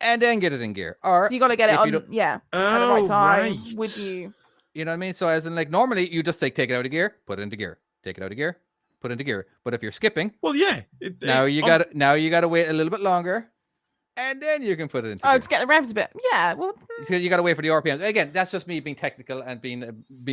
and then get it in gear. Or So you got to get it if you on, don't- yeah, at the right Oh, time right. with you. you know what I mean. So as in like normally you just take it out of gear, put it into gear, take it out of gear, put it into gear. But if you're skipping, Well, yeah. now you got to wait a little bit longer, and then you can put it into Oh, gear. to get the revs a bit. Yeah. Well, So you got to wait for the RPMs. Again, that's just me being technical and being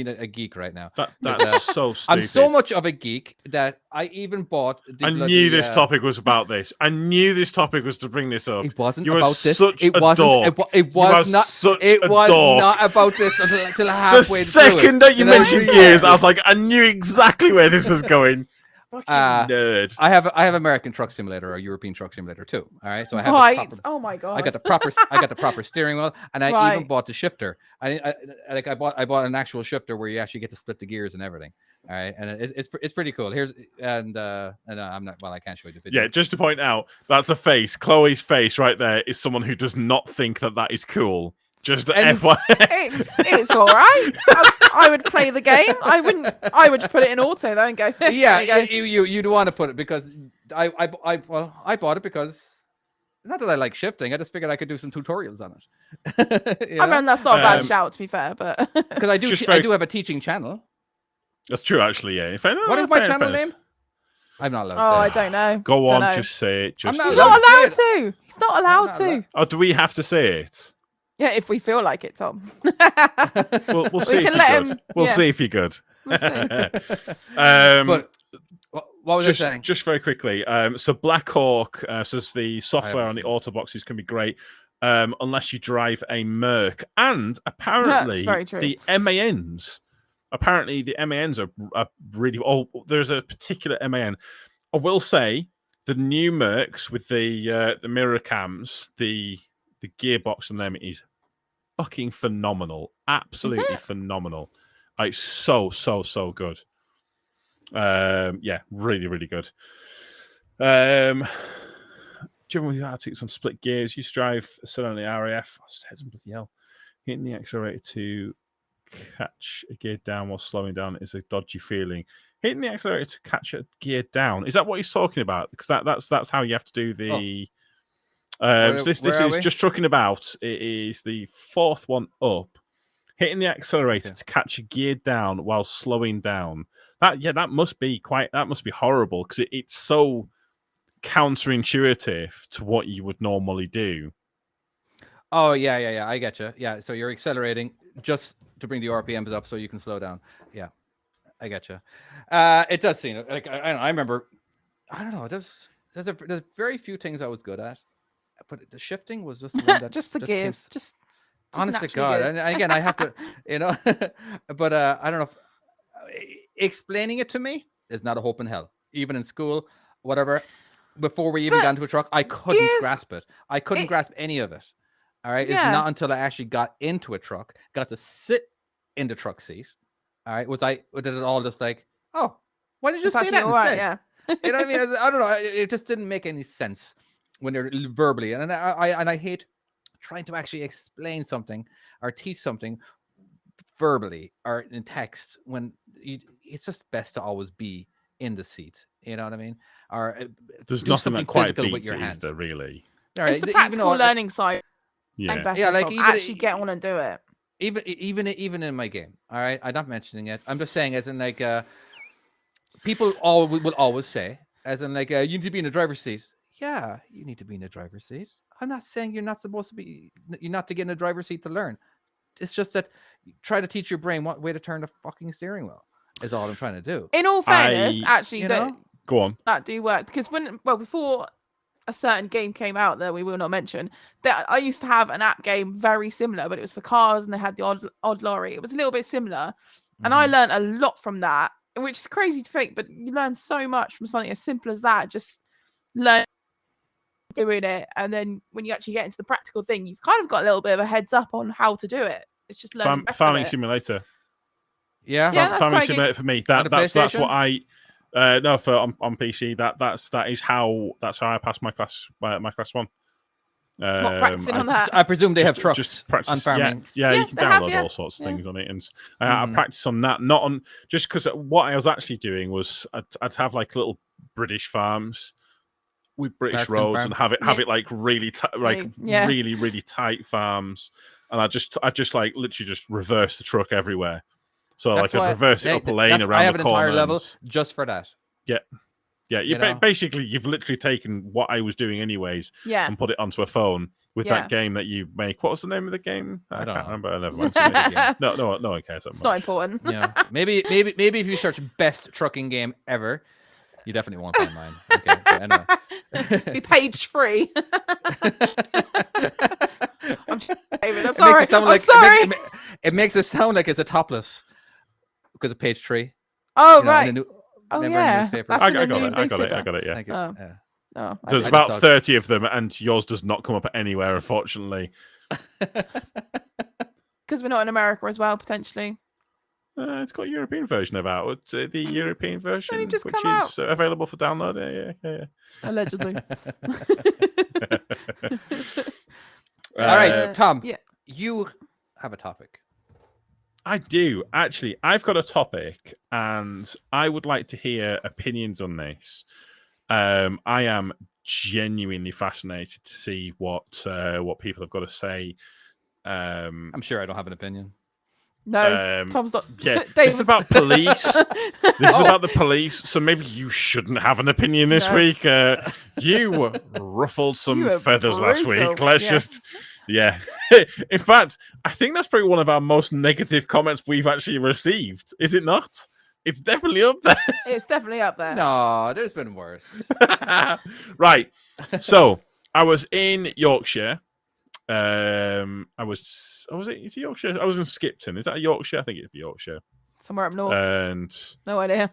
a geek right now. That's so stupid. I'm so much of a geek that I even bought. I knew this topic was about this. I knew this topic was to bring this up. It wasn't You are about this. such It a wasn't. dork. It You are was not. such It a was dork. not about this until The halfway through second it. that you Then I mentioned realized gears, I it. was like, I knew exactly where this was going. Fucking nerd. I have American Truck Simulator or European Truck Simulator too. All right, so I have the right. proper, Oh my god. I got the proper steering wheel, and I even Right. bought the shifter. I bought an actual shifter where you actually get to split the gears and everything. All right, and it's pretty cool. Here's and I'm not I can't show you the video. Yeah, just to point out, that's a face. Chloe's face right there is someone who does not think that is cool. Just And- FYI. It's all right. I would play the game. I wouldn't. I would put it in auto though and go. Yeah, there you go. you'd want to put it because I bought it because not that I like shifting. I just figured I could do some tutorials on it. I mean, that's not a bad Um, shout to be fair, but Because I do Just I very- do have a teaching channel. That's true, actually, yeah. What is my channel name? I'm not allowed to oh, I say. don't know. Go on, Dunno. just say it. Just not He's say allowed it. not to say allowed to. He's not allowed not to. allowed. Oh, do we have to say it? Yeah, if we feel like it, Tom. We'll see if can you're let good. him- We'll yeah. see if you're good. We'll see. But what was I saying? just very quickly. So Black Hawk says the software on the auto boxes can be great unless you drive a Merc, and apparently very true. the MANs. Apparently the MANs are really. Oh, there's a particular MAN. I will say the new Mercs with the mirror cams, the gearbox on them is fucking phenomenal. Absolutely it? phenomenal. It's so good. Yeah, really, really good. Generally, the Arctics on split gears. You drive sit on the RAF. Bloody hell. Hitting the accelerator to catch a gear down while slowing down is a dodgy feeling. Hitting the accelerator to catch a gear down. Is that what he's talking about? Because that's how you have to do the. So this where are is we? just trucking about. It is the fourth one up. Hitting the accelerator to catch a gear down while slowing down. That must be horrible because it's so counterintuitive to what you would normally do. Oh yeah. I get you. Yeah, so you're accelerating just to bring the RPMs up so you can slow down. Yeah, I get you. It does seem like I remember. I don't know. There's very few things I was good at, but the shifting was just the one that just the came gears. Just honest to naturally God. good. And again, I have to, but I don't know. Explaining it to me is not a hope in hell. Even in school, whatever. Before we even But got into a truck, I couldn't gears- grasp it. I couldn't grasp any of it. All right. Yeah. It's not until I actually got into a truck, got to sit in the truck seat. All right. Did it all just like, oh, why did you It's just say actually that all right, instead? yeah. You know what I mean? I don't know. It just didn't make any sense when they're verbally, and I hate trying to actually explain something or teach something verbally or in text when it's just best to always be in the seat. You know what I mean? Or There's do nothing something that quite physical with beats your it, is hand. there, really? All It's the even practical though, learning side. Yeah. And better Yeah, like from even- actually get on and do it. even in my game. All right, I'm not mentioning it. I'm just saying, as in like, people will always say, as in like, you need to be in the driver's seat. Yeah, you need to be in the driver's seat. I'm not saying you're not supposed to be. You're not to get in the driver's seat to learn. It's just that you try to teach your brain what way to turn the fucking steering wheel. Is all I'm trying to do. In all fairness, I- actually, You that know? Go on. do work because before a certain game came out that we will not mention, that I used to have an app game very similar, but it was for cars and they had the odd lorry. It was a little bit similar, and I Mhm. learned a lot from that, which is crazy to think, but you learn so much from something as simple as that. Just learn doing it, and then when you actually get into the practical thing, you've kind of got a little bit of a heads up on how to do it. It's just learning the rest of Farming it. Simulator. Yeah. Yeah, that's Family quite good. Simulator for me. On the That's PlayStation? what I. No, for on PC. That's how I passed my class 1. What, practicing on that? I presume they have trucks Just practice on farming. Yeah, Yeah, you can they have, download yeah. all sorts of Yeah. things on it, and I Mhm. practice on that. Not on just because what I was actually doing was I'd have like little British farms with British Clarkson roads farm. and have it like really Yeah. really tight farms, and I just like literally just reverse the truck everywhere. So That's like I'd why reverse it up a lane that's- around I have the an corner. entire level and- just for that. Yeah, you know? basically you've literally taken what I was doing anyways Yeah. and put it onto a phone with Yeah. that game that you make. What was the name of the game? I don't can't know. remember. Never It's mind. a video game. No one cares that It's much. not important. Yeah, maybe if you search best trucking game ever, you definitely won't find mine. Okay, so anyway. Be page 3. I'm David. I'm It sorry. makes it sound I'm like sorry. it makes it sound like it's a topless because of page 3. Oh, you know, in right. the new- Oh, never in yeah. newspapers. That's I in a got new it. I got newspaper. it. Yeah. Thank you. Oh. Yeah. Oh, I There's don't- just about saw it. 30 of them, and yours does not come up anywhere, unfortunately. Because we're not in America as well, potentially. It's got a European version of out. The European version, just which come is available for download. Yeah. Allegedly. All right, Uh, Tom. yeah. You have a topic. I do actually. I've got a topic, and I would like to hear opinions on this. I am genuinely fascinated to see what people have got to say. I'm sure I don't have an opinion. No, Tom's not. Yeah, this David's- is about police. This is about the police, so maybe you shouldn't have an opinion this No. week. You ruffled some You were feathers last brutal. week. Let's Yes. just, yeah. In fact, I think that's probably one of our most negative comments we've actually received. Is it not? It's definitely up there. It's definitely up there. No, there's been worse. Right. So I was in Yorkshire. Is it Yorkshire? I was in Skipton. Is that Yorkshire? I think it'd be Yorkshire. Somewhere up north. And No idea.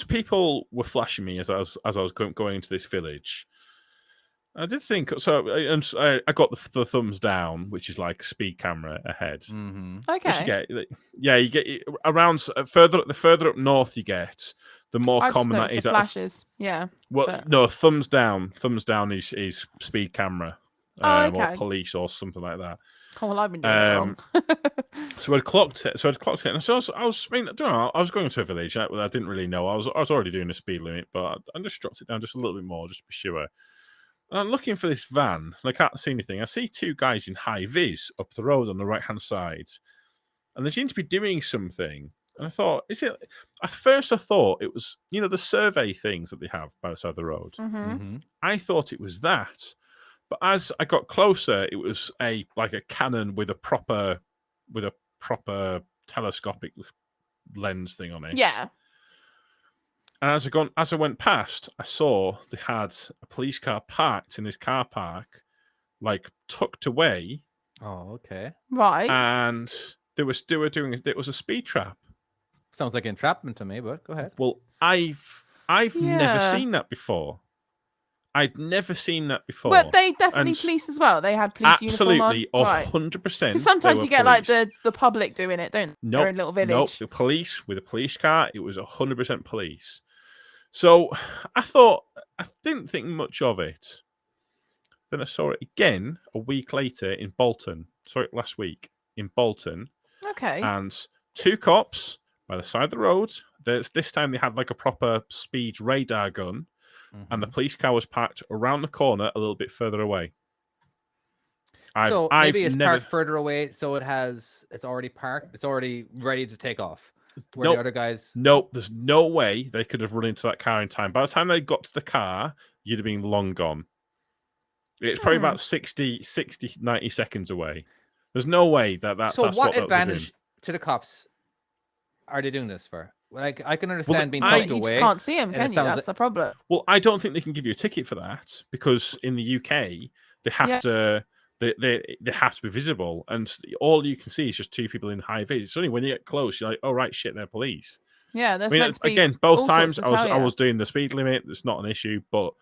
people were flashing me as I was going into this village. I did think so. I got the thumbs down, which is like speed camera ahead. Mm-hmm. Okay. You get around the further up north you get, the more I just common that noticed is. the flashes. Yeah. Well, but- no, thumbs down. Thumbs down is speed camera, Oh, or okay. police or something like that. Oh, well, I've been doing it wrong. So I'd clocked it. And so I was I don't know. I was going to a village. I didn't really know. I was already doing the speed limit, but I just dropped it down just a little bit more, just to be sure. And I'm looking for this van, and I can't see anything. I see two guys in high vis up the road on the right hand side, and they seem to be doing something. And I thought, is it? At first, I thought it was, the survey things that they have by the side of the road. Mm-hmm. Mm-hmm. I thought it was that, but as I got closer, it was a Canon with a proper telescopic lens thing on it. Yeah. And as I went past, I saw they had a police car parked in this car park, like tucked away, Oh, okay. Right. and they were doing it was a speed trap. Sounds like entrapment to me, but go ahead. Well, I've never Yeah. seen that before. I'd never seen that before. But they definitely And police as well. They had police uniform on. absolutely, Right. 100%. Because sometimes you get like the public doing it, don't they? Nope, They're in a little village. Nope, the police with a police car. It was 100% police. So I didn't think much of it. Then I saw it again a week later in Bolton. Saw it last week in Bolton, Okay. and two cops by the side of the road. This time they had like a proper speed radar gun, and the police car was parked around the corner a little bit further away. So I've maybe it's never. parked further away, so it's already parked. It's already ready to take off. Where Nope. the other guys? Nope, there's no way they could have run into that car in time. By the time they got to the car, you'd have been long gone. It's probably about 60, 90 seconds away. There's no way that's So what what that was advantage to the cops are they doing this for? Like I can understand being I- tucked You away. just can't see them, and it can you? sounds That's like- the problem. Well, I don't think they can give you a ticket for that because in the UK they have Yeah. to they have to be visible, and all you can see is just two people in high vis. It's only when you get close you're like, oh right, shit, they're police. Yeah, there's I mean, meant to be again, both all times sorts to tell I ya. was doing the speed limit. It's not an issue, but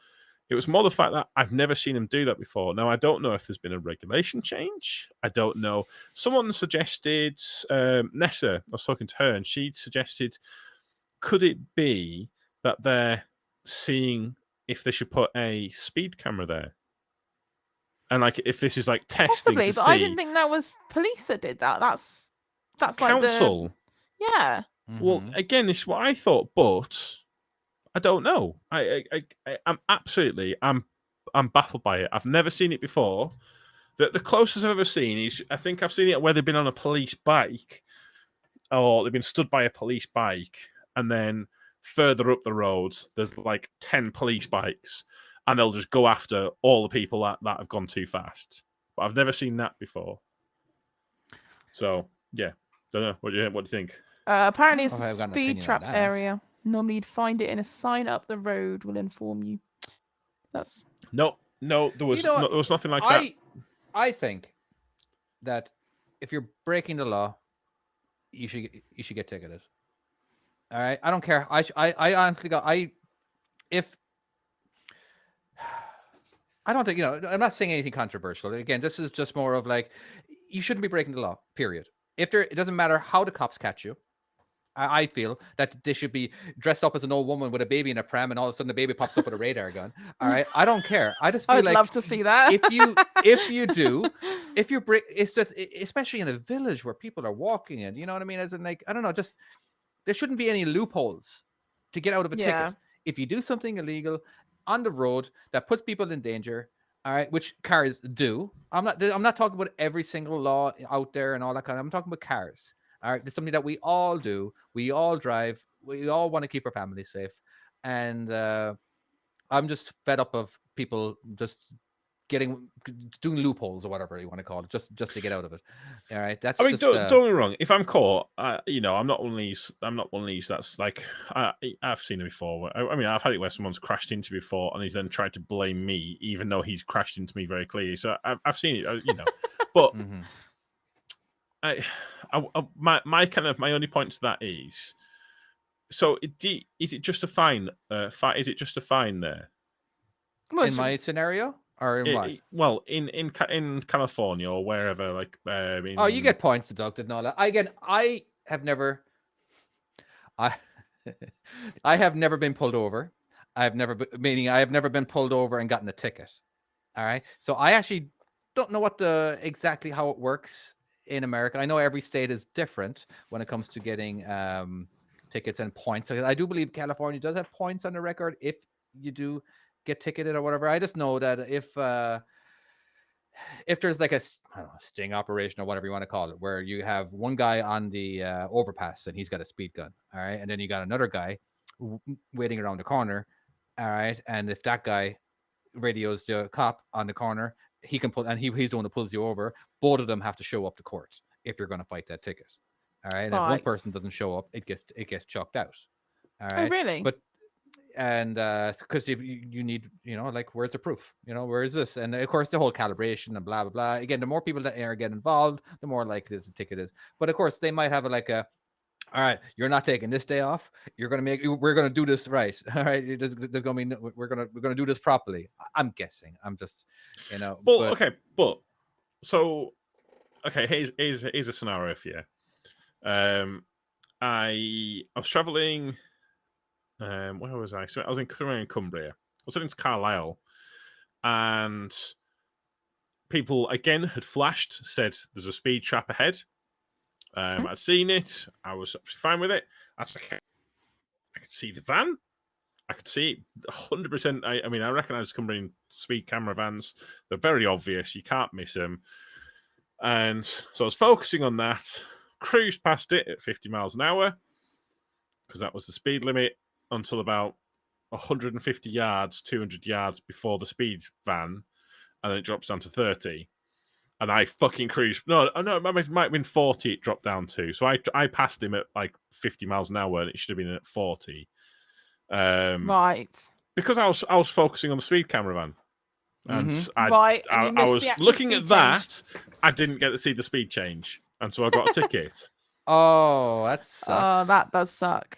It was more the fact that I've never seen him do that before. Now, I don't know if there's been a regulation change. I don't know. Someone suggested, Nessa, I was talking to her, and she suggested, could it be that they're seeing if they should put a speed camera there? And like if this is like testing Possibly, to but see. I didn't think that was police that did that. That's like council. Yeah. Well, again, this is what I thought, but I don't know. I'm absolutely I'm baffled by it. I've never seen it before. The closest I've ever seen is I think I've seen it where they've been on a police bike, or they've been stood by a police bike, and then further up the road there's like 10 police bikes, and they'll just go after all the people that have gone too fast. But I've never seen that before. So yeah, don't know. What do you think? Apparently, it's I a don't know if I've got an speed opinion on trap that. area. Normally, you'd find it in a sign up the road will inform you. That's No, there was You know what? there was nothing like that. I think that if you're breaking the law, you should get ticketed. All right, I don't care. I honestly got if I don't think I'm not saying anything controversial. Again, this is just more of like you shouldn't be breaking the law. Period. It doesn't matter how the cops catch you. I feel that they should be dressed up as an old woman with a baby in a pram, and all of a sudden the baby pops up with a radar gun. All right, I don't care. I just feel I'd like love to see that. if you break, it's just especially in a village where people are walking in. You know what I mean? As in, like, I don't know, just there shouldn't be any loopholes to get out of a ticket. If you do something illegal on the road that puts people in danger, all right, which cars do. I'm not talking about every single law out there and all that kind of. I'm talking about cars. All right, it's something that we all do. We all drive. We all want to keep our families safe. And I'm just fed up of people just doing loopholes or whatever you want to call it, just to get out of it. All right, that's. I mean, just, don't get me wrong. If I'm caught, I'm not one of these. That's like I've seen it before. I mean, I've had it where someone's crashed into me before, and he's then tried to blame me, even though he's crashed into me very clearly. So I've seen it, but. My only point to that is, so is it just a fine? Is it just a fine there? In my scenario, or in what? Well, in California or wherever, like. You get points deducted and all that. I have never been pulled over. I have never been pulled over and gotten a ticket. All right, so I actually don't know exactly how it works in America. I know every state is different when it comes to getting tickets and points. So I do believe California does have points on the record if you do get ticketed or whatever. I just know that if there's like a sting operation or whatever you want to call it, where you have one guy on the overpass and he's got a speed gun, all right, and then you got another guy waiting around the corner, all right, and if that guy radios the cop on the corner, he can pull, and he's the one that pulls you over. Both of them have to show up to court if you're going to fight that ticket. All right. And if one person doesn't show up, it gets chalked out. All right. Oh, really? But because you need, like, where's the proof? Where is this? And of course, the whole calibration and blah blah blah. Again, the more people that get involved, the more likely the ticket is. But of course, they might have all right, you're not taking this day off. We're gonna do this right. All right, there's gonna be we're gonna do this properly. I'm guessing. I'm just, here's a scenario for you. I was traveling. Where was I? So I was in Cumbria. I was heading to Carlisle, and people again had flashed, said there's a speed trap ahead. I'd seen it. I was fine with it. I could see the van. I could see it 100%. I mean, I recognize Cumbrian speed camera vans. They're very obvious. You can't miss them. And so I was focusing on that. Cruised past it at 50 miles an hour because that was the speed limit until about 150 yards, 200 yards before the speed van. And then it drops down to 30. And I fucking cruised. No, it might have been 40 it dropped down to. So I passed him at like 50 miles an hour and it should have been at 40. Right. Because I was focusing on the speed camera van. And I was looking at that. I didn't get to see the speed change. And so I got a ticket. Oh, that sucks. Oh, that does suck.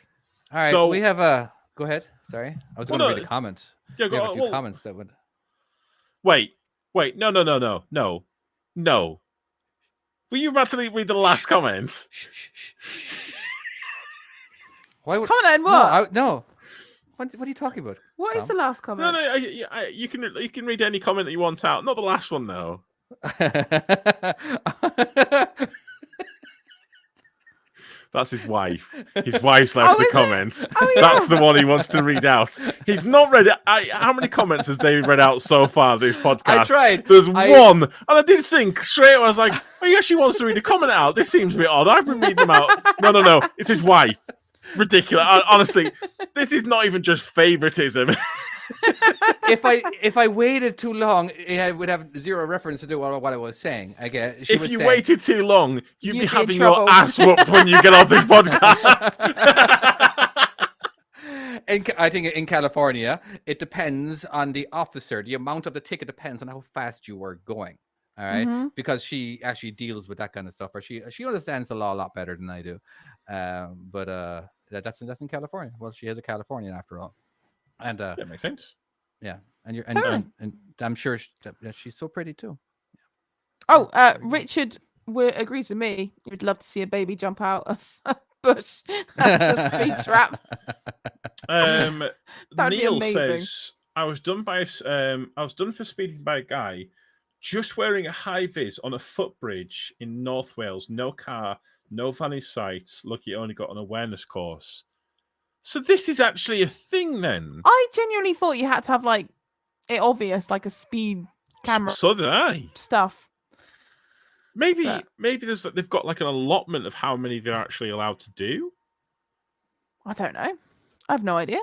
All right. So we have a... Go ahead. Sorry. I was going to read a comment. Yeah, We have a go, few well, comments that would. wait. No. Were you about to read the last comment? Why would? Come on, then, No, what? no. What are you talking about? What is the Tom? last No, comment? you can read any comment that you want out. Not the last one though. That's his wife. His wife's left Oh, the is it? comments. Oh, yeah. That's the one he wants to read out. He's not read it. How many comments has David read out so far this podcast? I tried. There's one. And I did think straight away, I was like, oh, he actually wants to read a comment out. This seems a bit odd. I've been reading them out. No. It's his wife. Ridiculous. Honestly, this is not even just favoritism. If I waited too long, it would have zero reference to do what I was saying. Again, If you waited too long, you'd be You'd be in having trouble. your ass whooped when you get off this podcast. I think in California, it depends on the officer. The amount of the ticket depends on how fast you were going. All right, Mhm. because she actually deals with that kind of stuff, or she understands the law a lot better than I do. But that's in California. Well, she is a Californian after all, and That makes sense. yeah, and you're Totally. and she's sure that she's so pretty too. Oh, Richard agrees with me. He'd love to see a baby jump out of a bush at the speed trap. That'd be Neil amazing. says, I was done for speeding by a guy just wearing a high vis on a footbridge in North Wales. No car, no van in sight. Lucky he only got an awareness course. So this is actually a thing then. I genuinely thought you had to have like it obvious, like a speed camera So did I. stuff. Maybe But- they've got like an allotment of how many they're actually allowed to do. I don't know. I have no idea.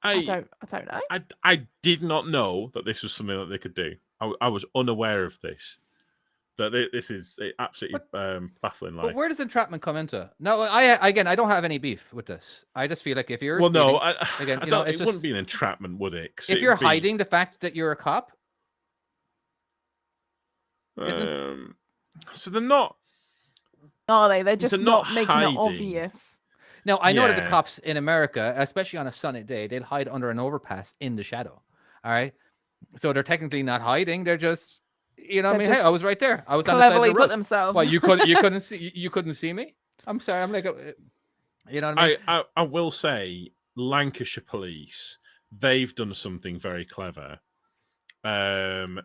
I don't know. I did not know that this was something that they could do. I was unaware of this. That this is absolutely baffling. But Like, where does entrapment come into? No, I don't have any beef with this. I just feel like if you're well, no, speeding- again, I you know, don't- it's it just- wouldn't be an entrapment, would it? 'Cause if it you're would be, hiding the fact that you're a cop, so they're not. Are they? They're just They're not not making hiding. it obvious. now I know that the Yeah. cops in America, especially on a sunny day, they'll hide under an overpass in the shadow. All right, so they're technically not hiding. They're just, you know, what I They're mean, hey, I was just right there. I was on the side of Cleverly the put road. themselves. Well, you couldn't see me. I'm sorry. I'm like, you know what I mean? I will say, Lancashire Police, they've done something very clever.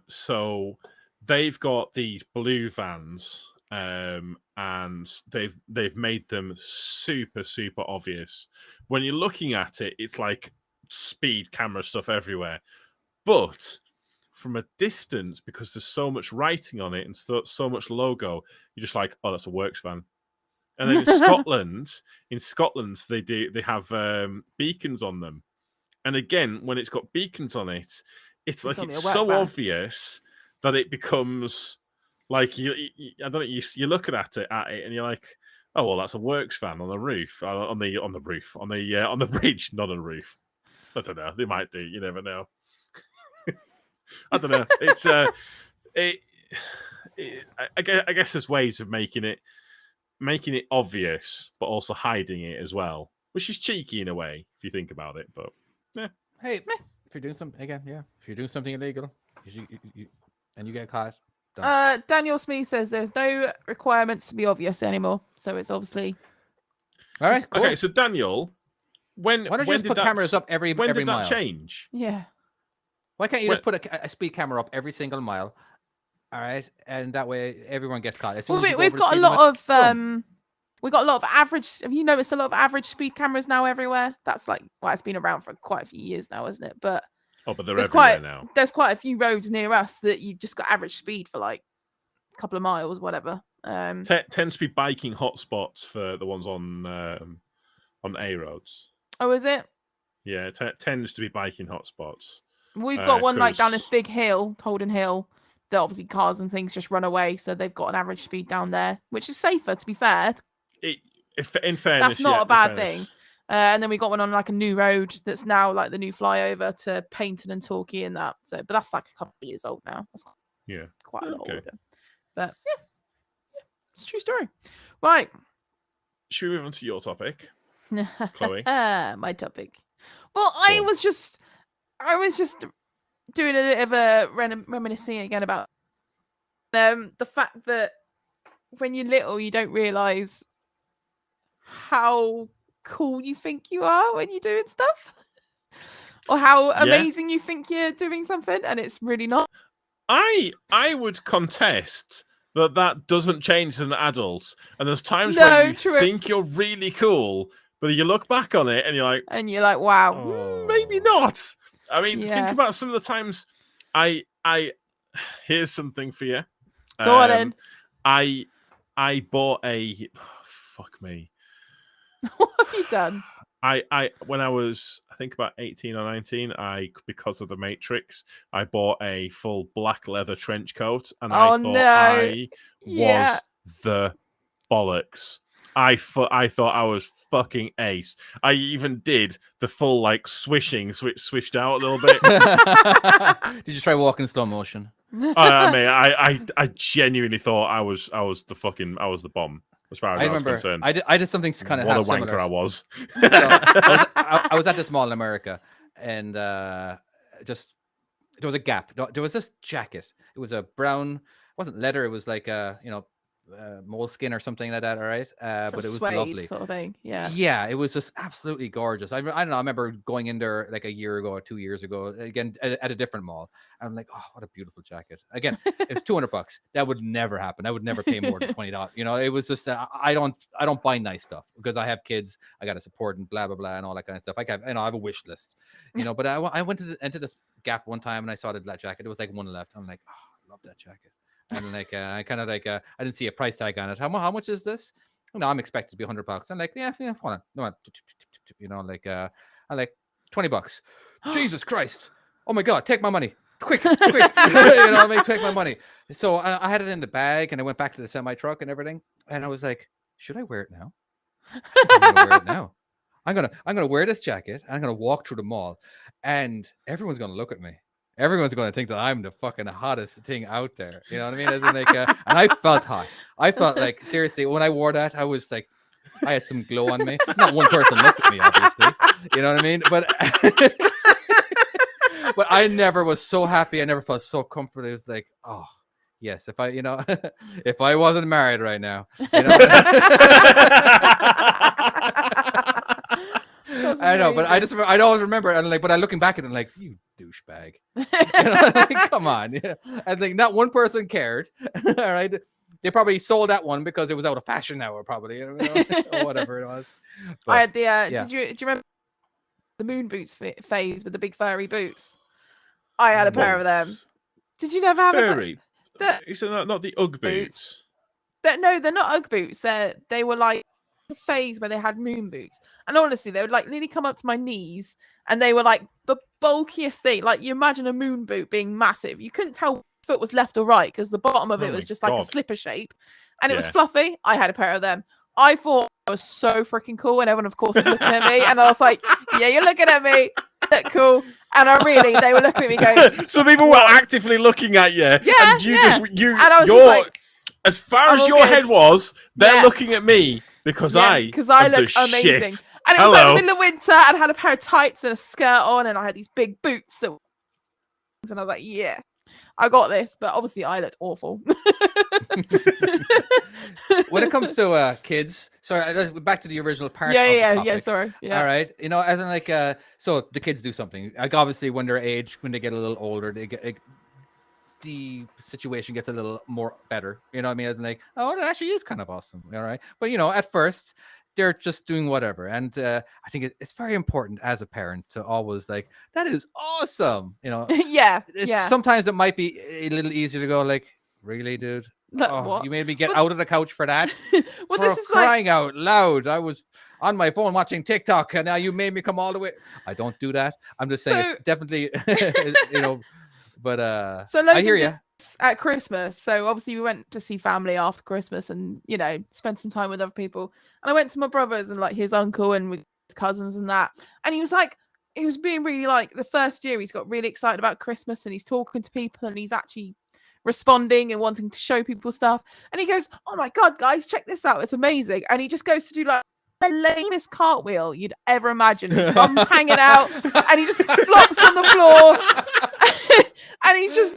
So they've got these blue vans, and they've made them super obvious. When you're looking at it, it's like speed camera stuff everywhere, but from a distance, because there's so much writing on it and so much logo, you're just like, oh, that's a works van. And then in Scotland, they have beacons on them. And again, when it's got beacons on it, it's like only it's a work so van. obvious that it becomes like you I don't know. You're looking at it, and you're like, oh well, that's a works van on the roof, on the bridge, not on the roof. I don't know. They might do. You never know. I don't know. It's I guess there's ways of making it obvious, but also hiding it as well, which is cheeky in a way if you think about it. But Hey, if you're doing something again, if you're doing something illegal, and you get caught, done. Daniel Smith says there's no requirements to be obvious anymore, so it's obviously All right, cool. okay. So Daniel, when Why don't you when just did put that cameras up every when every did mile? that change? yeah. Why can't you When- just put a speed camera up every single mile? All right, and that way everyone gets caught. As soon Well, as you go we've over the got a speed lot limit, of boom. we got a lot of average. Have you noticed a lot of average speed cameras now everywhere? That's like, well, it's been around for quite a few years now, isn't it? But Oh, but they're There's everywhere quite- now. there's quite a few roads near us that you've just got average speed for like a couple of miles, whatever. Tends to be biking hotspots for the ones on A roads. Oh, is it? Yeah, it tends to be biking hotspots. We've got one like down this 'cause- big hill, Holden Hill, that obviously cars and things just run away, so they've got an average speed down there, which is safer, to be fair. In fairness, That's not yeah, a in bad fairness. thing. And then we got one on like a new road that's now like the new flyover to Paynton and Torquay and that. So, but that's like a couple of years old now. That's Yeah. quite a lot Okay. older. But yeah, it's a true story. Right. Should we move on to your topic? Chloe? My topic. Well, I Go on. was just I was just doing a bit of a reminiscing again about the fact that when you're little, you don't realize how cool you think you are when you're doing stuff, or how amazing you think you're doing something, and it's really not. I would contest that doesn't change as an adult, and there's times where you think you're really cool, but you look back on it and you're like, wow, maybe not. I mean, think about some of the times I here's something for you. Go on in. I bought a fuck me. What have you done? I when I was, I think, about 18 or 19, because of The Matrix, I bought a full black leather trench coat, and I thought I was the bollocks. I thought I was fucking ace. I even did the full like swishing, swished out a little bit. Did you try walking in slow motion? I mean, I genuinely thought I was the bomb. As far as I was concerned, I did something kind of what a wanker similar. I was. So, I was at this mall in America, and just there was a Gap. There was this jacket. It was a brown. It wasn't leather. It was like a moleskin or something like that. All right, but it was lovely, sort of thing. Yeah, yeah. It was just absolutely gorgeous. I don't know. I remember going in there like a year ago or 2 years ago, again at a different mall. I'm like, oh, what a beautiful jacket. Again, it's $200. That would never happen. I would never pay more than $20. You know, it was just I don't buy nice stuff because I have kids. I got to support and blah blah blah and all that kind of stuff. I have a wish list. You know, but I went into this Gap one time and I saw that jacket. It was like one left. I'm like, oh, I love that jacket. And like I kind of like I didn't see a price tag on it. How much is this? No, I'm expected to be $100. I'm like, yeah, hold on. No, you know, like I'm like $20. Jesus Christ! Oh my God, take my money. Quick. You know, take my money. So I had it in the bag and I went back to the semi truck and everything. And I was like, should I wear it now? I'm gonna wear it now. I'm gonna wear this jacket. I'm gonna walk through the mall, and everyone's gonna look at me. Everyone's going to think that I'm the fucking hottest thing out there. You know what I mean? As in like, and I felt hot. I felt like, seriously, when I wore that, I was like, I had some glow on me. Not one person looked at me, obviously. You know what I mean? But but I never was so happy. I never felt so comfortable. It was like, oh, yes. If I wasn't married right now, you know. I know, but I always remember, and like, but I'm looking back at it, like, you douchebag. You know, like, come on. Yeah. I think not one person cared. All right, they probably sold that one because it was out of fashion now, or probably, you know, or whatever it was. But, I had the. Yeah. Do you remember the moon boots phase with the big furry boots? I had a pair of them. Did you never have furry? Is it not the UGG boots? No, they're not UGG boots. They were like this phase where they had moon boots, and honestly, they would like nearly come up to my knees, and they were like the bulkiest thing. Like, you imagine a moon boot being massive. You couldn't tell which foot was left or right because the bottom of it was just like a slipper shape, and it was fluffy. I had a pair of them. I thought I was so freaking cool, and everyone, of course, was looking at me, and I was like, "Yeah, you're looking at me. Look cool." And they were looking at me going, so people were actively looking at you. Yeah, and and I was just like, as far as your head was, they're looking at me. Because I look amazing. Shit. And it was like the middle of winter, and I had a pair of tights and a skirt on, and I had these big boots and I was like, yeah, I got this. But obviously I looked awful. When it comes to kids, sorry, back to the original part. Yeah, sorry. Yeah. All right. You know, as in like so the kids do something. Like, obviously when they're age, when they get a little older, they get the situation gets a little more better, you know what I mean? As in like, oh, that actually is kind of awesome. All right. But you know, at first they're just doing whatever. And I think it's very important as a parent to always like, that is awesome. You know? Yeah. Sometimes it might be a little easier to go like, really, dude? What? You made me get out of the couch for that? Well, for this is crying out loud. I was on my phone watching TikTok, and now you made me come all the way. I don't do that. I'm just saying, it's definitely, you know. But so I hear you. At Christmas, so obviously we went to see family after Christmas, and you know, spend some time with other people. And I went to my brother's and like his uncle and with his cousins and that. And he was being really like, the first year he's got really excited about Christmas, and he's talking to people, and he's actually responding and wanting to show people stuff. And he goes, "Oh my God, guys, check this out! It's amazing!" And he just goes to do like the lamest cartwheel you'd ever imagine. His bum's hanging out, and he just flops on the floor, and he's just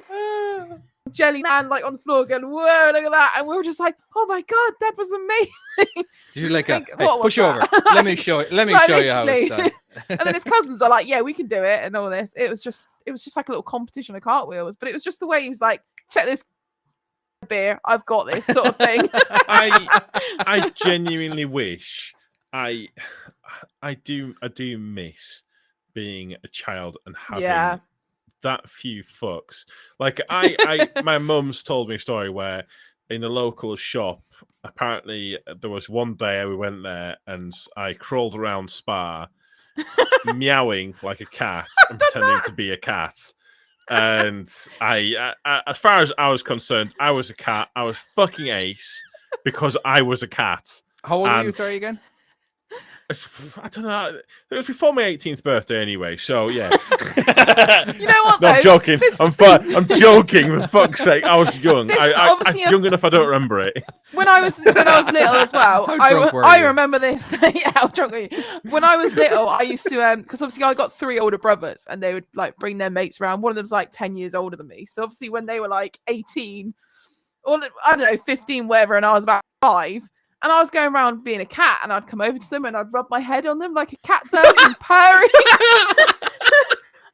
jelly man like on the floor going, whoa, look at that. And we were just like, oh my god, that was amazing. Do you like Just a like, what was push over? that? Let me show you Like, how it's done. and then his cousins are like, yeah, we can do it, and all this. It was just like a little competition of cartwheels, but it was just the way he was like, check this beer, I've got this sort of thing. I genuinely wish I do miss being a child and having that few fucks. Like my mum's told me a story where in the local shop, apparently there was one day we went there and I crawled around Spa meowing like a cat and pretending to be a cat. And I as far as I was concerned, I was a cat. I was fucking ace because I was a cat. How old were you, sorry, again? I don't know. It was before my 18th birthday anyway, so yeah. You know what, No, though? I'm joking. I'm joking, for fuck's sake. I was young. I'm young enough I don't remember it. When I was little as well, How drunk were I you? remember this. Yeah, how drunk were you? When I was little, I used to because obviously I got 3 older brothers, and they would like bring their mates around. One of them's like 10 years older than me, so obviously when they were like 18 or I don't know 15, whatever, and I was about 5. And I was going around being a cat, and I'd come over to them and I'd rub my head on them like a cat does and purring.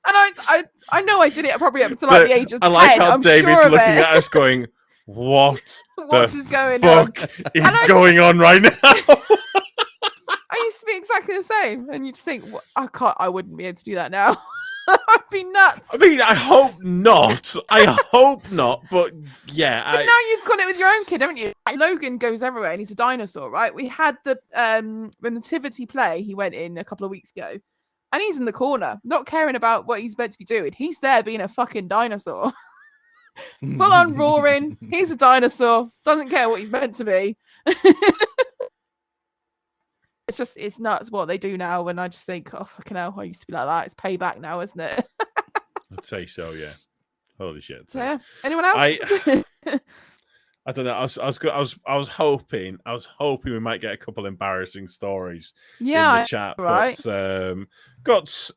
And I know I did it probably up until like the age of 10. I like how I'm Davey's sure of looking it. at us going, what What the is going on? fuck is going on right now? I used to be exactly the same, and you just think, I wouldn't be able to do that now. I'd be nuts. I mean, I hope not. I hope not, but yeah. But now you've got it with your own kid, haven't you? Logan goes everywhere, and he's a dinosaur, right? We had the nativity play he went in a couple of weeks ago, and he's in the corner, not caring about what he's meant to be doing. He's there being a fucking dinosaur. Full on roaring. He's a dinosaur. Doesn't care what he's meant to be. It's nuts what they do now. When I just think, oh fucking hell, I used to be like that. It's payback now, isn't it? I'd say so, yeah. Holy shit. So, yeah. Anyone else? I don't know. I was hoping we might get a couple embarrassing stories in the chat. Right. But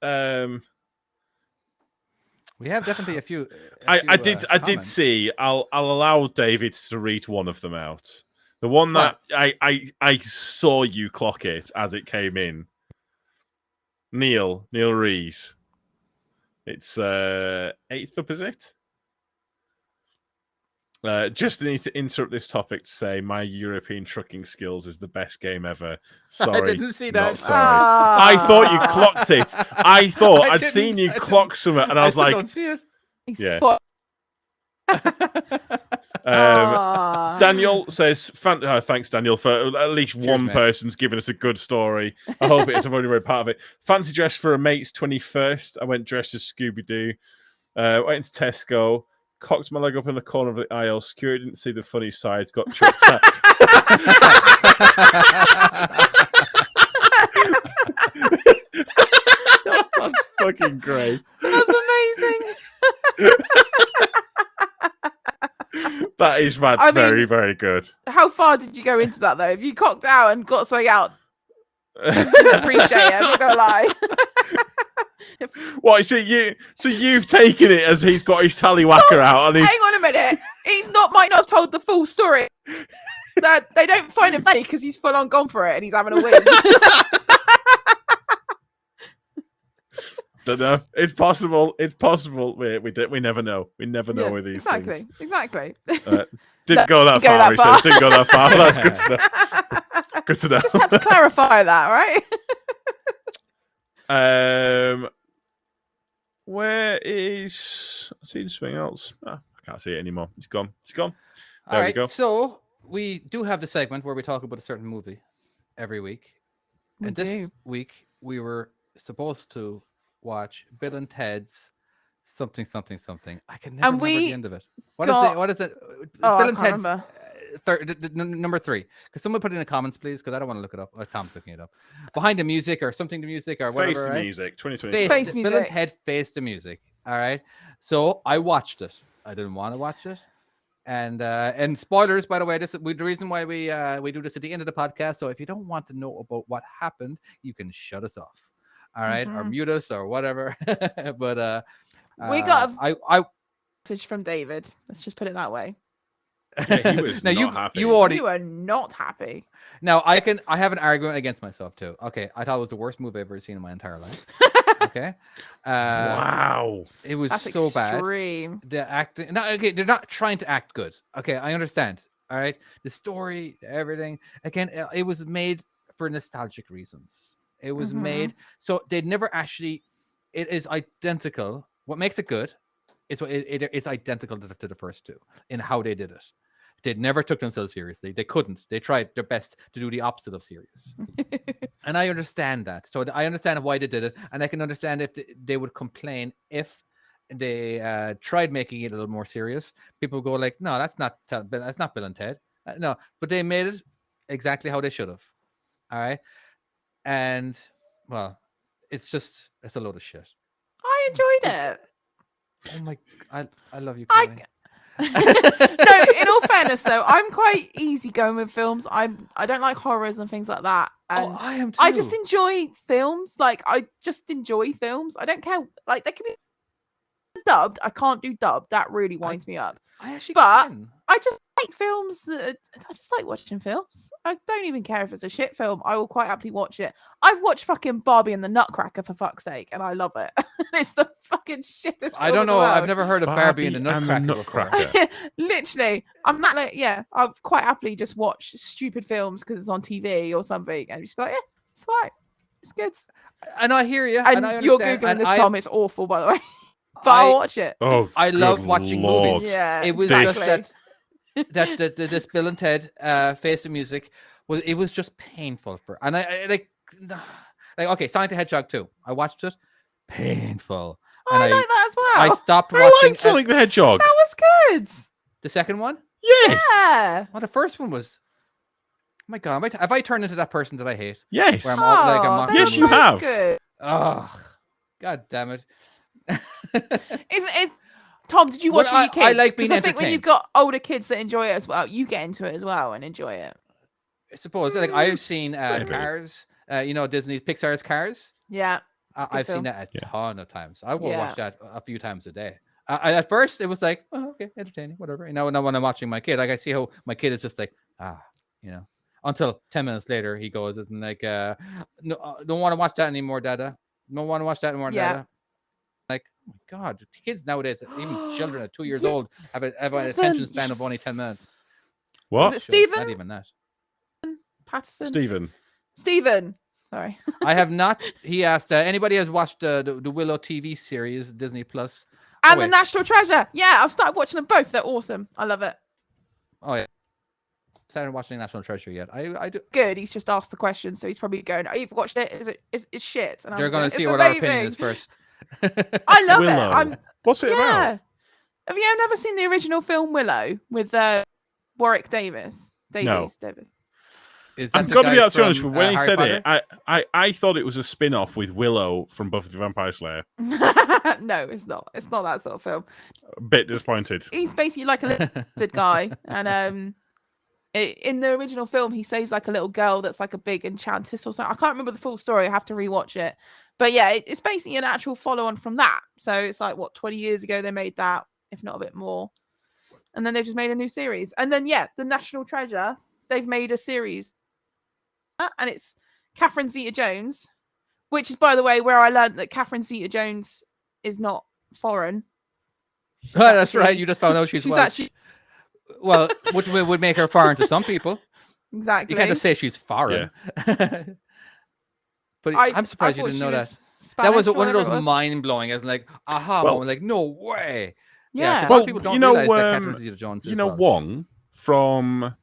We have definitely a few. I did comments. see. I'll allow David to read one of them out. The one that I saw you clock it as it came in. Neil Rees. It's 8th up, is it? Just need to interrupt this topic to say my European trucking skills is the best game ever. Sorry, I didn't see that. not sorry. I thought you clocked it. I thought I I'd seen you didn't. clock something, and I was still like, don't see it. Yeah. Daniel says, thanks, Daniel, for at least one mate. person's given us a good story. I hope it is. I've already read part of it. Fancy dress for a mate's 21st. I went dressed as Scooby-Doo. Went into Tesco. Cocked my leg up in the corner of the aisle. Security didn't see the funny sides. Got chucked out. That's fucking great. That's amazing. That is very, very good. How far did you go into that though? If you cocked out and got something out, appreciate it. I'm not gonna lie. What? So you've taken it as he's got his tallywhacker out, and he's... Hang on a minute. Might not have told the full story. That they don't find it funny because he's full on gone for it and he's having a whiz. Don't know. It's possible. It's possible. We never know. We never know with these things. Exactly. Didn't go that far. He says didn't go that far. That's good to know. Good to know. Just had to clarify that, right? Where is? I see something else. I can't see it anymore. It's gone. It's gone. There we go. So we do have the segment where we talk about a certain movie every week. And this week we were supposed to watch Bill and Ted's something. I can never remember the end of it. What is it? Bill and Ted's number 3. Because someone put it in the comments, please, because I don't want to look it up. Tom's looking it up. Behind the music or something to music or whatever. Face the right? music. 2020. Face music. Bill and Ted Face the Music. All right. So I watched it. I didn't want to watch it. And spoilers, by the way, the reason why we do this at the end of the podcast. So if you don't want to know about what happened, you can shut us off. All right, or mute us or whatever. But we got I message from David. Let's just put it that way. Yeah, he was now not happy. you already You are not happy. now I have an argument against myself too. Okay, I thought it was the worst movie I've ever seen in my entire life. Okay, Wow. it was That's so bad. extreme. The acting, no, okay, they're not trying to act good. Okay, I understand. All right, the story, everything. Again, it was made for nostalgic reasons. It was made so they'd never actually. It is identical. What makes it good is it's identical to the first two in how they did it. They never took themselves seriously. They couldn't. They tried their best to do the opposite of serious. And I understand that. So I understand why they did it, and I can understand if they would complain if they tried making it a little more serious. People go like, "No, that's not Bill and Ted." No, but they made it exactly how they should have. All right, and well, it's a load of shit. I enjoyed it. Oh my, I love you. I Chloe. No, in all fairness though, I'm quite easy going with films. I don't like horrors and things like that. And I am too. I just enjoy films. Like I just enjoy films. I don't care. Like they can be dubbed. I can't do dubbed. That really winds me up. I actually but- can. I just like films I just like watching films. I don't even care if it's a shit film. I will quite happily watch it. I've watched fucking Barbie and the Nutcracker for fuck's sake, and I love it. It's the fucking shittest. I film don't in the know. I've world. never heard of Barbie and the Nutcracker. Before. Literally, I'm not like, yeah, I'll quite happily just watch stupid films because it's on TV or something, and just be like, yeah, it's fine, it's good. And I hear you. And, I you're understand, googling and this, I- Tom. It's awful, by the way, but I'll watch it. Oh, I love good watching Lord. movies. Yeah, It was exactly. just that this Bill and Ted Face the Music was just painful for, and I like okay, Sonic the Hedgehog 2. I watched it, painful. Oh, And I like that as I well. stopped I watching like Sonic the Hedgehog. That was good. the second one. Yes. Yeah. Well, the first one was. Oh my God, have I turned into that person that I hate? Yes. Where I'm all, like, I'm Oh, mocking they Yes, were you both have. Good. Oh, God damn it! Is Tom? Did you watch Well, with your I kids? like being 'Cause I think when you've entertained. got older kids that enjoy it as well, you get into it as well and enjoy it. I suppose like I've seen Maybe. Cars. You know Disney Pixar's Cars. Yeah. It's a good I've seen film. that a Yeah. ton of times. I will Yeah. watch that a few times a day. At first, it was like, oh, okay, entertaining, whatever. You know, now when I'm watching my kid, like I see how my kid is just like, you know, until 10 minutes later, he goes and like, no, don't want to watch that anymore, Dada. Don't want to watch that anymore, Yeah. Dada. Like, oh my God, kids nowadays, even children at 2 years Yeah. old, have an Then- attention span of only 10 minutes. What? Is it Sure, Not Stephen even that. Patterson? Stephen. Stephen. Sorry. I have not. He asked, anybody has watched the Willow TV series, Disney Plus? And wait. the National Treasure. Yeah, I've started watching them both. They're awesome. I love it. Oh, yeah. Started watching National Treasure yet? I do. Good. He's just asked the question, so he's probably going, "Oh, you've watched it? Is it shit?" And I'm They're going going to see "It's what our opinion amazing." is first. I love Willow. it. I'm What's it yeah. about? Have you never seen the original film Willow with Warwick Davis? Davies. Is I'm the going to be guy absolutely honest. from, When he Harry said Potter? it, I thought it was a spin-off with Willow from Buffy the Vampire Slayer. No, it's not. It's not that sort of film. A bit disappointed. He's basically like a lizard guy, and in the original film, he saves like a little girl that's like a big enchantress or something. I can't remember the full story. I have to rewatch it. But yeah, it's basically an actual follow-on from that. So it's like 20 years ago they made that, if not a bit more, and then they've just made a new series. And then yeah, the National Treasure, they've made a series, and it's Catherine Zeta-Jones, which is, by the way, where I learned that Catherine Zeta-Jones is not foreign. She's That's right. actually- You just found out she's she's Welsh. actually Well, which would make her foreign to some people. exactly. You can't just say she's foreign. But I'm surprised you thought didn't she know that. was That was Spanish or one of whatever those it was. mind-blowing, as like, aha, Well- moment, like, no way. Yeah. 'cause a lot Well, of people don't you know, realize that Catherine Zeta-Jones You is know Welsh. Wong from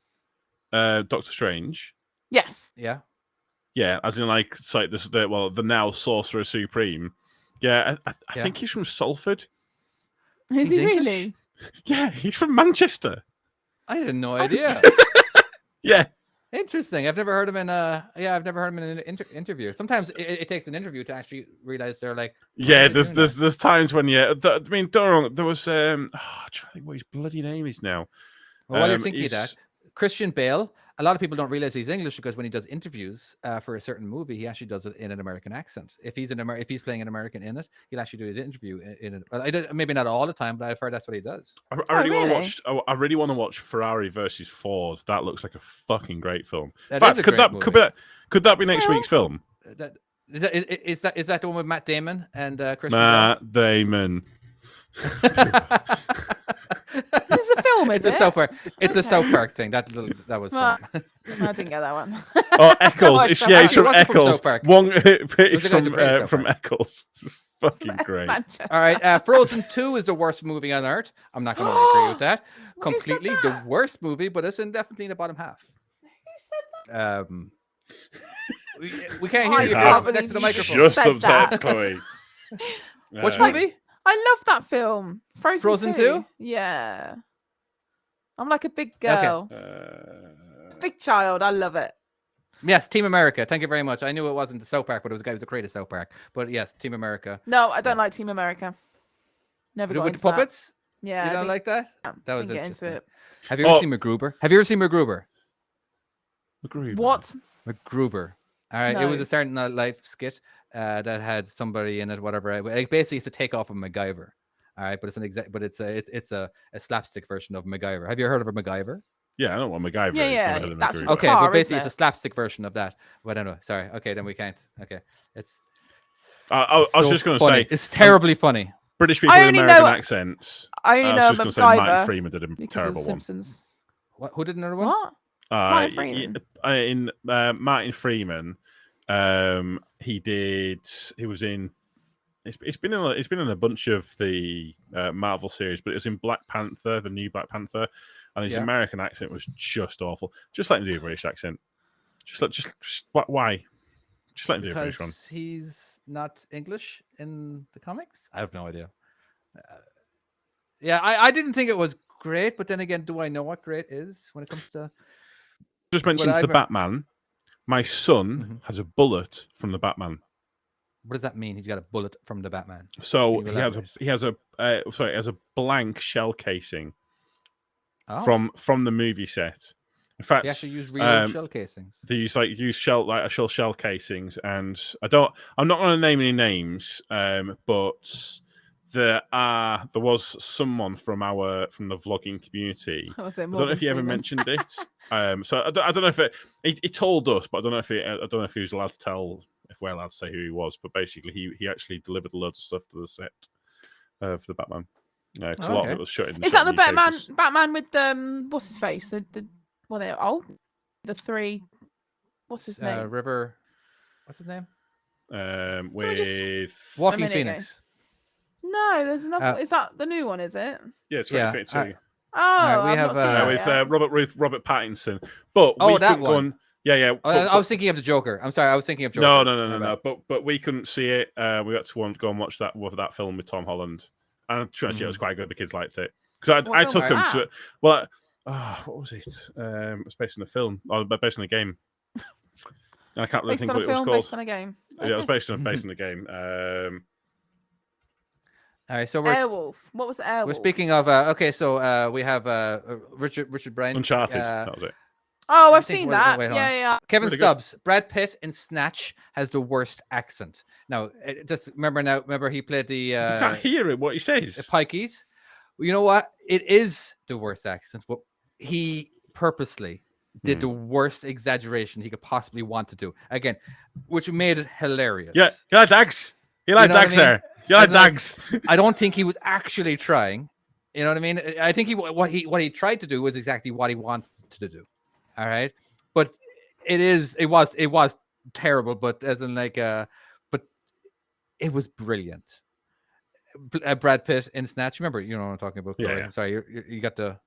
Doctor Strange. Yes. Yeah. Yeah, as in like it's like the now Sorcerer Supreme. Yeah, I Yeah. think he's from Salford. Is He's he English? really? Yeah, he's from Manchester. I had no idea. Yeah, Interesting. I've never heard him in I've never heard him in an interview. Sometimes it takes an interview to actually realize they're like, yeah. are they doing There's times when I mean, don't get me wrong, there was I'm trying to think what his bloody name is now. Well, while you're thinking of he's- that, Christian Bale, a lot of people don't realize he's English because when he does interviews for a certain movie, he actually does it in an American accent. If he's if he's playing an American in it, he'll actually do his interview in it. Well, maybe not all the time, but I've heard that's what he does. I really want to really? watch. I really want to watch Ferrari versus Ford. That looks like a fucking great film. That In is fact, a could great that could that be next Well, week's film? Is that the one with Matt Damon and Christian Matt Damon. This is a film, It's is a it? South Park. It's a Okay. South Park thing. That was Well, fun. I didn't get that one. Oh, Eccles. Watch It's, that yeah, one. it's from It wasn't from Eccles. South Park. One, Those it's are guys who created South from Park. Eccles. Fucking great. Manchester. All right, Frozen 2 is the worst movie on earth. I'm not going to agree with that. Who said Completely the that? worst movie, but it's definitely in the bottom half. Who said that? We can't I hear you can't if you're believe next to the you microphone. Just said upset, that. Chloe. Which Uh, movie? I love that film. Frozen 2? 2? Yeah. I'm like a big girl. Big child. I love it. Yes, Team America. Thank you very much. I knew it wasn't the South Park, but it was the guy who was the creator of South Park. But yes, Team America. No, I don't like Team America. Never got With the into that. puppets? Yeah. You I don't didn't- like that? That was didn't get into interesting. it. Have you ever Oh. seen MacGruber? Have you ever seen MacGruber? MacGruber. What? MacGruber. All right, it was No. a Saturday Night Live skit that had somebody in it, whatever. Like, basically, it's a takeoff of MacGyver. All right, but it's a slapstick version of MacGyver. Have you heard of a MacGyver? Yeah, I know what MacGyver Yeah, is. yeah, Never heard of that's MacGruber. what Okay, car, but basically, isn't it's a it? slapstick version of that. But anyway, sorry. Okay, then we can't. Okay, it's. I was so just going to funny. say, It's terribly funny. British people with only American know- accents. I only I know was just going to say Martin MacGyver Freeman did a because terrible of one. Simpsons. What? Who did another one? What? Martin Freeman. In Martin Freeman, he was in. It's been in a bunch of the Marvel series, but it was in Black Panther, the new Black Panther, and his Yeah. American accent was just awful. Just let him do a British accent. Why? Just let him do a British one. Because he's not English in the comics. I have no idea. Yeah, I didn't think it was great, but then again, do I know what great is when it comes to? Just mentioned I the remem- Batman. My son Mhm. has a bullet from the Batman. What does that mean? He's got a bullet from the Batman. So Can you he has a blank shell casing Oh, from the movie set. In fact, they actually use real um, shell casings. they use shell casings, and I'm not going to name any names, but there was someone from the vlogging community. That was it, I don't know if Morgan he ever Freeman. mentioned it. So I don't know if he told us, but I don't know if he was allowed to tell, if we're allowed to say who he was. But basically, he actually delivered a load of stuff to the set for the Batman. Because a lot of Okay. it was shot in. Is that the UK, Batman? 'cause- Batman with what's his face? Well, they're old. The three. What's his name? River. What's his name? we just- with Walking minute ago. Phoenix. No, there's another. Is that the new one? Is it? yeah, it's Yeah, 2022. Oh, right, we I've have, not seen it With yet. Robert Pattinson. But Oh, we that couldn't go one. on. Yeah. Oh, I was thinking of the Joker. I'm sorry, I was thinking of Joker. No. My bad. But we couldn't see it. We had to go and watch that film with Tom Holland, and actually it was quite good. The kids liked it because What I film took was them that? to it. Well, what was it? It's based on a film, or based on a game. I can't really Based think on a what it was film, called. based on a game. Yeah, it was based on Mhm. a game. All right, so we're Airwolf. What was Airwolf? we're speaking of. Okay, so we have Richard Bryan. Uncharted. That was it. Oh, I I've think- seen wait, that. wait, hold Yeah, on. yeah. Kevin Really good. Stubbs, Brad Pitt in Snatch has the worst accent. Now, just remember he played You the can't hear it. What he says. Pikeys. You know what? It is the worst accent, but he purposely did the worst exaggeration he could possibly want to do. Again, which made it hilarious. Yeah, you like dags. You like know what I dags mean? there. You like As in, like, dags. I don't think he was actually trying. You know what I mean? I think what he tried to do was exactly what he wanted to do. All right, but it was terrible. But as in like but it was brilliant. Brad Pitt in Snatch. Remember, you know what I'm talking about. Yeah, Chloe. yeah. Sorry, you got the.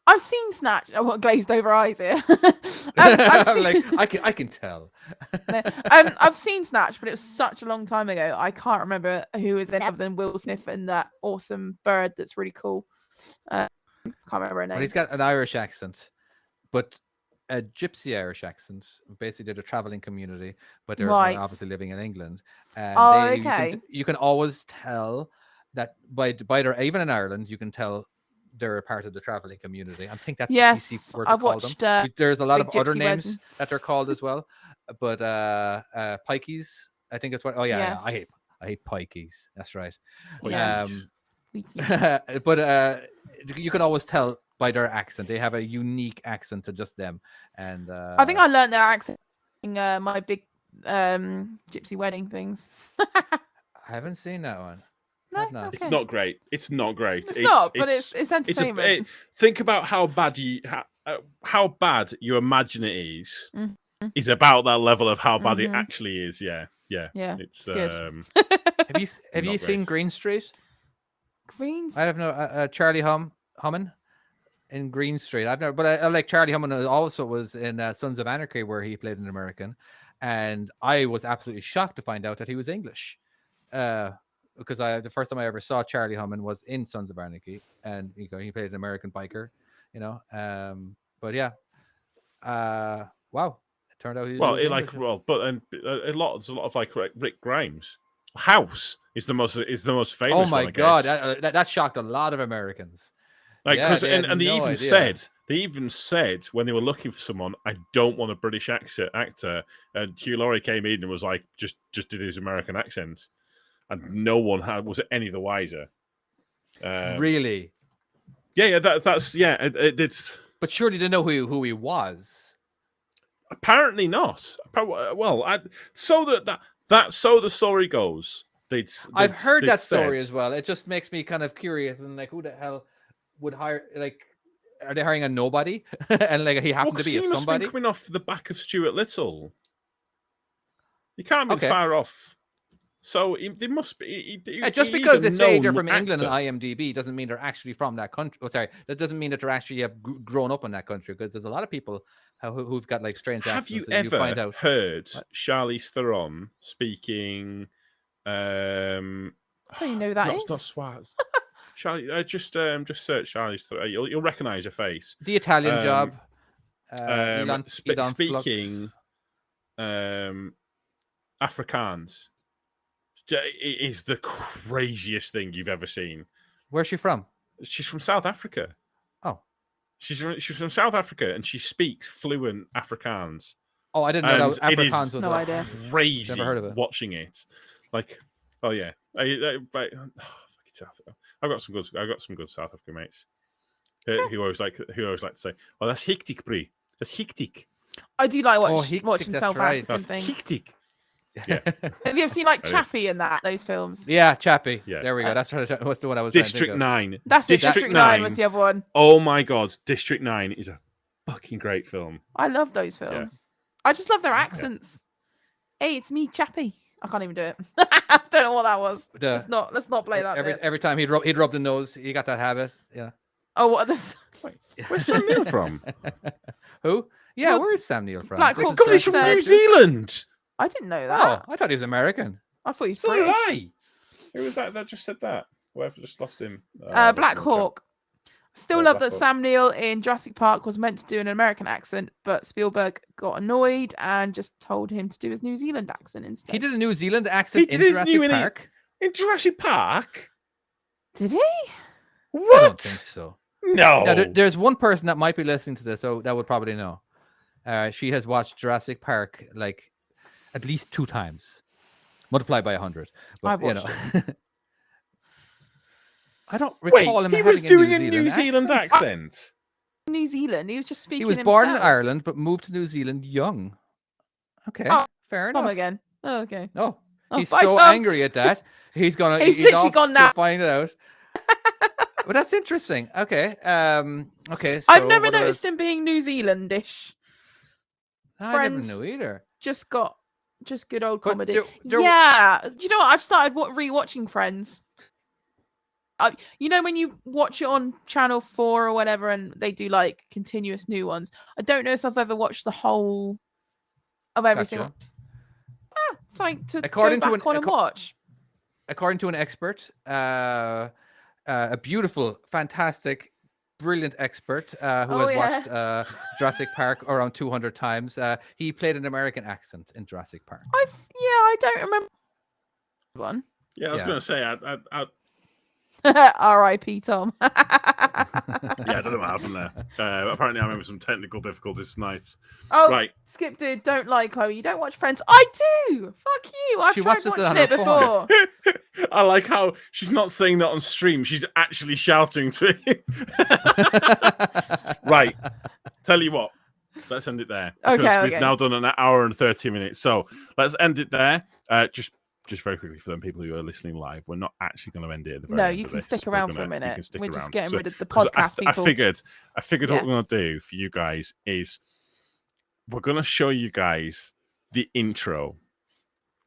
I've seen Snatch. Oh, what glazed over eyes here. I've seen, like I can tell. I've seen Snatch, but it was such a long time ago. I can't remember who was in it other than Will Smith and that awesome bird that's really cool. Can't remember her name. Well, he's got an Irish accent, but a gypsy Irish accent. Basically, they're a traveling community, but they're Right. obviously living in England. And Oh, they, okay. you can always tell that by their, even in Ireland, you can tell they're a part of the traveling community. I think that's the Yes, PC word to I've call them. watched. There's a lot Big of other Gypsy names Wedding. that they're called as well, but pikeys, I think it's what. Oh yeah, Yes. I hate pikeys. That's right. Yes. But you can always tell by their accent. They have a unique accent to just them. And I think I learned their accent in my big Gypsy Wedding things. I haven't seen that one. No, Have not. okay. It's not great. It's not great. It's not, but it's entertainment. Think about how bad how bad you imagine it is. Mhm. Is about that level of how bad it actually is. Yeah. It's It's good. Have you seen great. Green Street? Greens. I have no Charlie Hunnam in Green Street. I've never, but I like Charlie Hunnam also was in Sons of Anarchy where he played an American, and I was absolutely shocked to find out that he was English. Because the first time I ever saw Charlie Hunnam was in Sons of Anarchy, and he played an American biker, But yeah, wow, it turned out he was English. there's a lot of like Rick Grimes. House is the most famous. Oh my one, I god, guess. that shocked a lot of Americans. Like, Yeah, they had and they no even idea. said when they were looking for someone, I don't want a British actor. And Hugh Laurie came in and was like, just did his American accent, and no one was any the wiser. Really? Yeah, it's But surely they know who he was. apparently not. Well, so the story goes. I've heard they'd that story said- as well. It just makes me kind of curious and like, who the hell would hire? Like, are they hiring a nobody? And like he happened to be a he must have somebody. been coming off the back of Stuart Little. You can't be Okay. far off. So they must be. Just he's because a they say they're known from England actor. on IMDb doesn't mean they're actually from that country. Oh, sorry, that doesn't mean that they're actually have grown up in that country. Because there's a lot of people who've got like strange Have accents. you so ever find out. heard What? Charlize Theron speaking? I don't even know who that not, is. Not Swaz. Charlie, just search Charlize Theron. You'll recognise her face. The Italian Job. Elon Speaking Flux. Afrikaans. It is the craziest thing you've ever seen. Where's she from? She's from South Africa. Oh, she's from South Africa, and she speaks fluent Afrikaans. Oh, I didn't know that And it is Afrikaans was No a- idea. Crazy. Never heard of it. Watching it, like, oh yeah, I've got some good South African mates who always like to say, "Oh, that's hectic, brie. That's hectic. I do like hectic, watching that's South right. African That's things. hectic." Yeah, Have you ever seen like That is. Chappie in those films? Yeah, Chappie. Yeah. There we go. That's what's the one I was trying to District think of. 9. That's it. District 9 was the other one. Oh my god, District 9 is a fucking great film. I love those films. I just love their accents. Hey, it's me, Chappie. I can't even do it. I don't know what that was. Let's not play that. bit. Every time he'd rub the nose, he got that habit. Yeah. Oh, what are this? Where's Sam Neill from? Who? Yeah, Well, where is Sam Neill from? Black This Hawk is Because he's the- from said- New Zealand. I didn't know Oh, that. I thought he was American. I thought he was So did British. I. Who was that just said that? Whoever just lost him. Black Hawk. Still Yeah, love Black that Hawk. Sam Neill in Jurassic Park was meant to do an American accent, but Spielberg got annoyed and just told him to do his New Zealand accent instead. He did a New Zealand accent He in did his Jurassic new in it. Park. In Jurassic Park? Did he? I don't What? think so. No. Now, there's one person that might be listening to this, so that would probably know. She has watched Jurassic Park like at least 2 times, multiplied by 100. But, I've you know, watched I don't Wait, recall him he having was doing a New Zealand accent. New Zealand. He was just speaking. He was born in himself. Ireland, but moved to New Zealand young. Okay, Oh, fair Tom enough. again. Oh, okay. Oh, Oh, he's bye, so Tom. angry at that. He's gonna. He's literally off gone to now. find it out. But that's interesting. Okay. Okay. So I've never what else? noticed him being New Zealandish. I never Friends. knew either. Just good old But comedy. there- Yeah, you know what? I've started rewatching Friends. You know when you watch it on Channel 4 or whatever, and they do like continuous new ones. I don't know if I've ever watched the whole of every Gotcha. single. Something to According go to back on and watch. According to an expert, a beautiful, fantastic, brilliant expert who Oh, has yeah. watched Jurassic Park around 200 times. He played an American accent in Jurassic Park. I don't remember one. Yeah, I was Yeah. going to say, R.I.P. Tom. Yeah, I don't know what happened there. Apparently, I'm having some technical difficulties tonight. Oh, Right. Skip, dude, don't lie, Chloe. You don't watch Friends. I do. Fuck you. I've She tried watches it watching on it her phone. before. I like how she's not saying that on stream. She's actually shouting to him. Right. Tell you what. Let's end it there. Because we've now done an hour and 30 minutes. So let's end it there. Just very quickly for them people who are listening live, we're not actually going to end it at the very end You of can this. stick We're around gonna- for a you minute. can stick We're just around. getting So- rid of the 'cause podcast people. I figured Yeah. what we're going to do for you guys is we're going to show you guys the intro.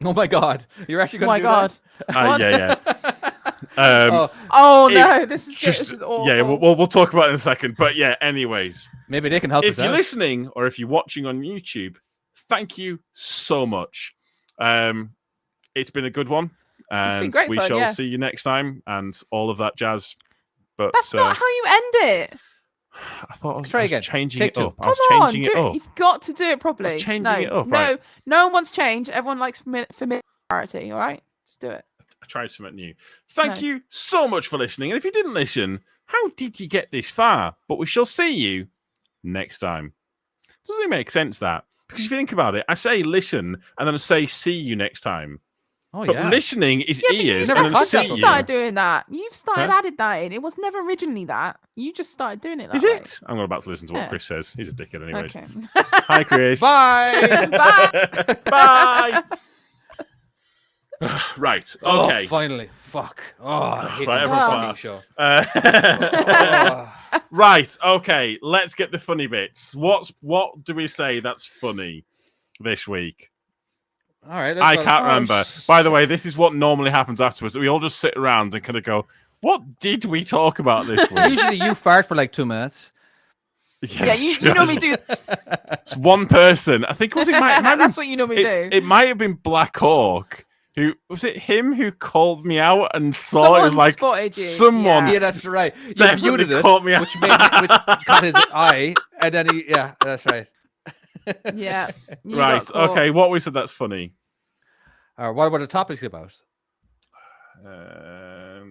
Oh my God! You're actually Oh going to my do god. Yeah, What? yeah. Oh It- no, this is good. Just This is awful. yeah, we'll talk about it in a second. But yeah, anyways, Maybe they can help if us you're out. listening or if you're watching on YouTube, thank you so much. It's been a good one, and great we fun, shall yeah. see you next time and all of that jazz. But That's not how you end it. I thought Try I was again. changing Take it two. up. I was Come on, changing do it it. up. You've got to do it properly. changing no, it up, no, right. no one wants change. Everyone likes familiarity. All right, just do it. I tried something new. Thank No. you so much for listening. And if you didn't listen, how did you get this far? But we shall see you next time. Doesn't it make sense that? Because if you think about it, I say listen and then I say see you next time. Oh But yeah. listening is Yeah, but ears never and then thought see that you before. you. started doing that. You've started Huh? added that in. It was never originally that. You just started doing it that Is way. it? I'm about to listen to what Yeah. Chris says. He's a dickhead anyways. Okay. Hi, Chris. Bye. Bye. Bye. Right. Oh, Okay. finally. Fuck. Oh, I hate Right, the everyone's fucking fast. show. Uh, right. Okay. Let's get the funny bits. What do we say that's funny this week? All right. I can't remember. By the way, this is what normally happens afterwards. We all just sit around and kind of go, "What did we talk about this week?" Usually you fart for like 2 minutes. Yeah, you normally do. It's one person. I think it might have That's been, what you normally do. it might have been Black Hawk. Who was it? Him who called me out and saw Someone it was like spotted you. someone- Yeah, that's right. You Definitely muted it, caught me out. which caught his eye, and then he. Yeah, that's right. Yeah. you right. got caught. Okay. What we said that's funny. What were the topics about? I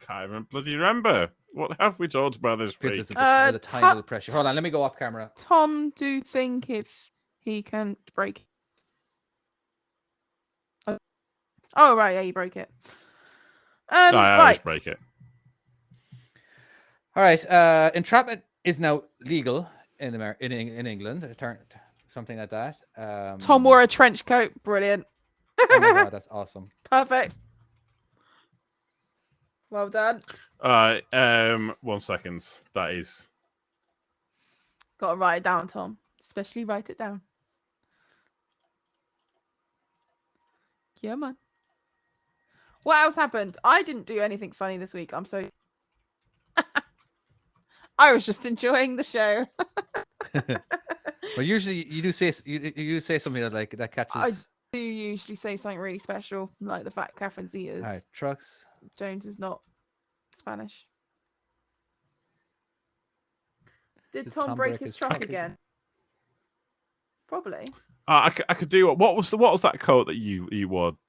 can't even bloody remember. What have we talked about this week? There's a tiny ta- little pressure. Hold on, let me go off camera. Tom, do you think if he can break? Oh right, yeah, you broke it. No, I always Right. break it. All right. Entrapment is now legal in in England. It turned something like that. Tom wore a trench coat. Brilliant. Oh my God, that's awesome. Perfect. Well done. 1 second. That is. Got to write it down, Tom. Especially write it down. Yeah, man. What else happened? I didn't do anything funny this week. I'm so. I was just enjoying the show. Well, usually you do say you say something that catches. I do usually say something really special, like the fact Catherine's eaters. All right, trucks. Jones is not Spanish. Did Tom break his truck again? Probably. I could do. What was that coat that you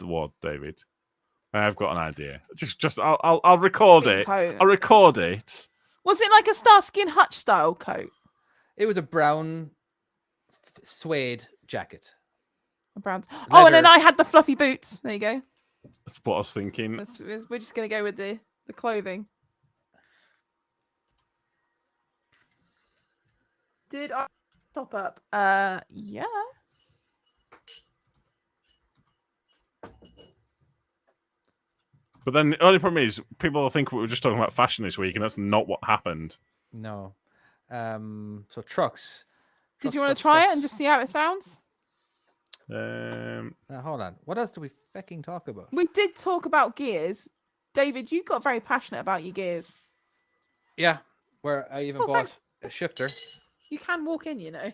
wore, David? I've got an idea. I'll record it. Coat. I'll record it. Was it like a Starsky and Hutch style coat? It was a brown suede jacket. A brown. Oh, and then Leather. I had the fluffy boots. There you go. That's what I was thinking. We're just gonna go with the clothing. Did I top up? Yeah. But then the only problem is people think we were just talking about fashion this week, and that's not what happened. No. So trucks. Did you want to try it and just see how it sounds? Hold on. What else do we fucking talk about? We did talk about gears. David, you got very passionate about your gears. Yeah, where I even Oh, bought thanks. a shifter. You can walk in, you know.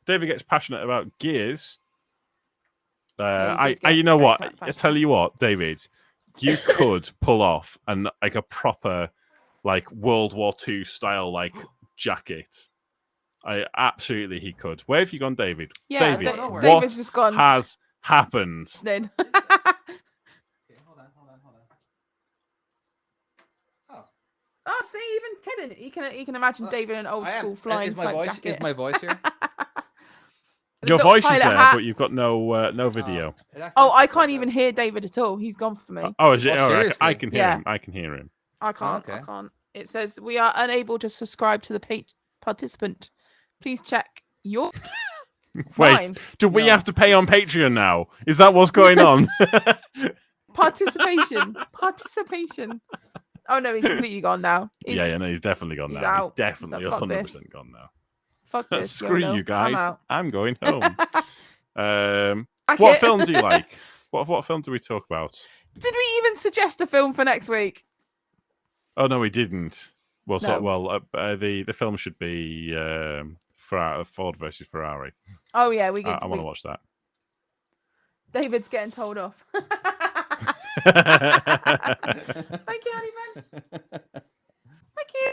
David gets passionate about gears. Yeah, he did you get know very what? I passionate. tell you what, David, you could pull off a proper like World War II style like jacket. Absolutely he could. Where have you gone, David? Yeah, David, don't worry. David's just gone. has happened? Listening. see, even Kevin, he can imagine David in an old school flying is my type voice jacket. is my voice here? Your Little voice is pilot there, hat. but you've got no video. Oh, I can't even hear David at all. He's gone for me. Oh, is it? Oh, All right, seriously? I can hear Yeah. him. I can hear him. I can't. okay. I can't. It says we are unable to subscribe to the participant. Please check your. Wait, Mine. do we No. have to pay on Patreon now? Is that what's going on? Participation. Oh no, he's completely gone now. Yeah, no, he's definitely gone he's now. out. He's definitely So fuck 100% this. gone now. Fuck this. Screw YOLO. you guys. I'm out. I'm going home. Back What it. film do you like? What film do we talk about? Did we even suggest a film for next week? Oh no, we didn't. Well, No. the film should be Ford versus Ferrari. Oh yeah, we I get. want to watch that. David's getting told off. Thank you, Honeyman. Thank you.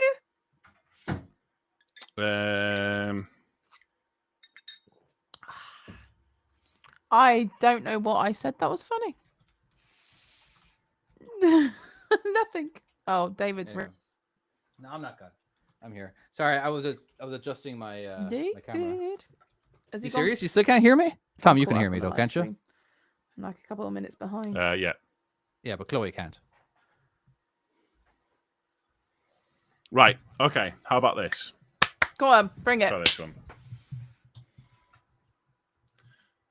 I don't know what I said. That was funny. Nothing. Oh, David's. Yeah. No, I'm not gone. I'm here. Sorry, I was adjusting my my camera. David. Has he You gone? serious? You still can't hear me? Tom, you Caught can up hear me on the though, live can't you? stream. I'm like a couple of minutes behind. Yeah. Yeah, but Chloe can't. Right. Okay. How about this? Go on, bring it. Try this one.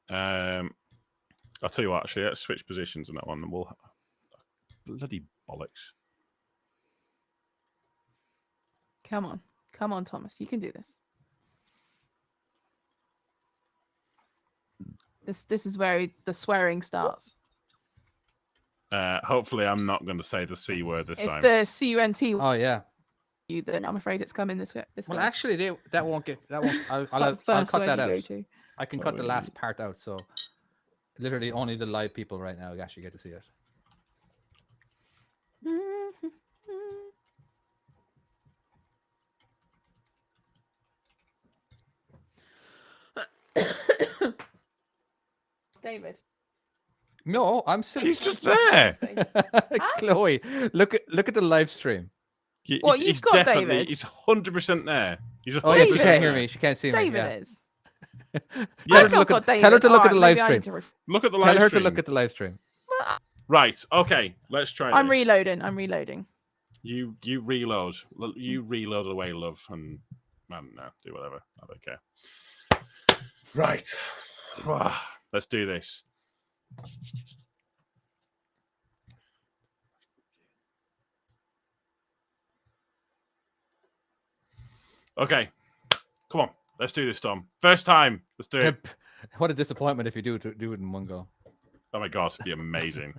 I'll tell you what. Actually, let's switch positions on that one, and we'll bloody bollocks. Come on, Thomas. You can do this. This is where the swearing starts. Hopefully, I'm not going to say the C word this If time. the CUNT Oh yeah. you, then I'm afraid it's coming this way. Well, actually, that won't get. That won't. I'll It's like the I'll first cut word that you go out. to. I can cut the last part out. So, literally, only the live people right now actually get to see it. David. No, I'm sitting. She's just there. Chloe, look at the live stream. What, you've He's got definitely. David? He's 100% there. He's Oh yeah, she David. can't hear me. She can't see me. David Yeah. is. Tell her I've to look not at. got Tell her to David. look at the Alright, live maybe I stream. need to Look at the Tell live her stream. to look at the live stream. Right. Okay. Let's try. I'm this. reloading. I'm reloading. You reload. You reload away, love, and I don't know. Do whatever. I don't care. Right. Let's do this. Okay. Come on. Let's do this, Tom. First time. Let's do it. What a disappointment if you do it in one go. Oh my god, it'd be amazing.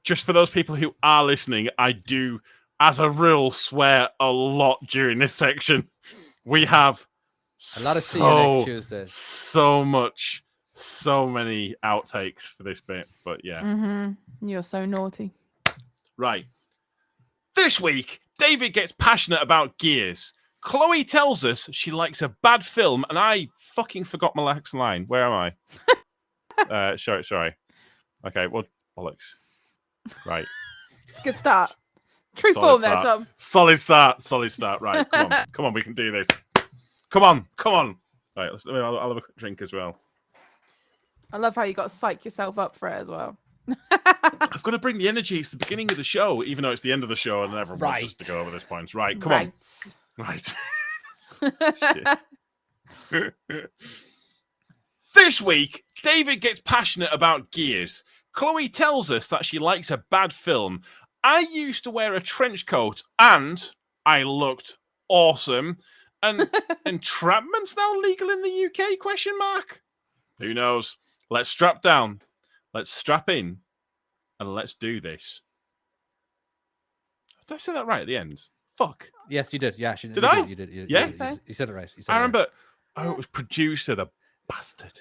Just for those people who are listening, I do, as a rule, swear a lot during this section. We have A lot of see you next Tuesday. so many outtakes for this bit, but yeah. Mm-hmm. You're so naughty. Right. This week, David gets passionate about Gears. Chloe tells us she likes a bad film, and I fucking forgot my next line. Where am I? Sorry. Okay, well, bollocks. Right. It's a good start. True Solid form there, start. Tom. Solid start. Right, come on, we can do this. Come on. Right, I'll have a quick drink as well. I love how you got to psych yourself up for it as well. I've got to bring the energy. It's the beginning of the show, even though it's the end of the show and everyone wants us to go over this point. Right, come on. Right. Shit. This week, David gets passionate about Gears. Chloe tells us that she likes a bad film. I used to wear a trench coat and I looked awesome. And entrapment's now legal in the UK? Question mark. Who knows? Let's strap down. Let's strap in. And let's do this. Did I say that right at the end? Fuck. Yes, you did. Yeah, Did I? You did. Yeah? You said it right. You said I it right. remember. Oh, it was producer, the bastard.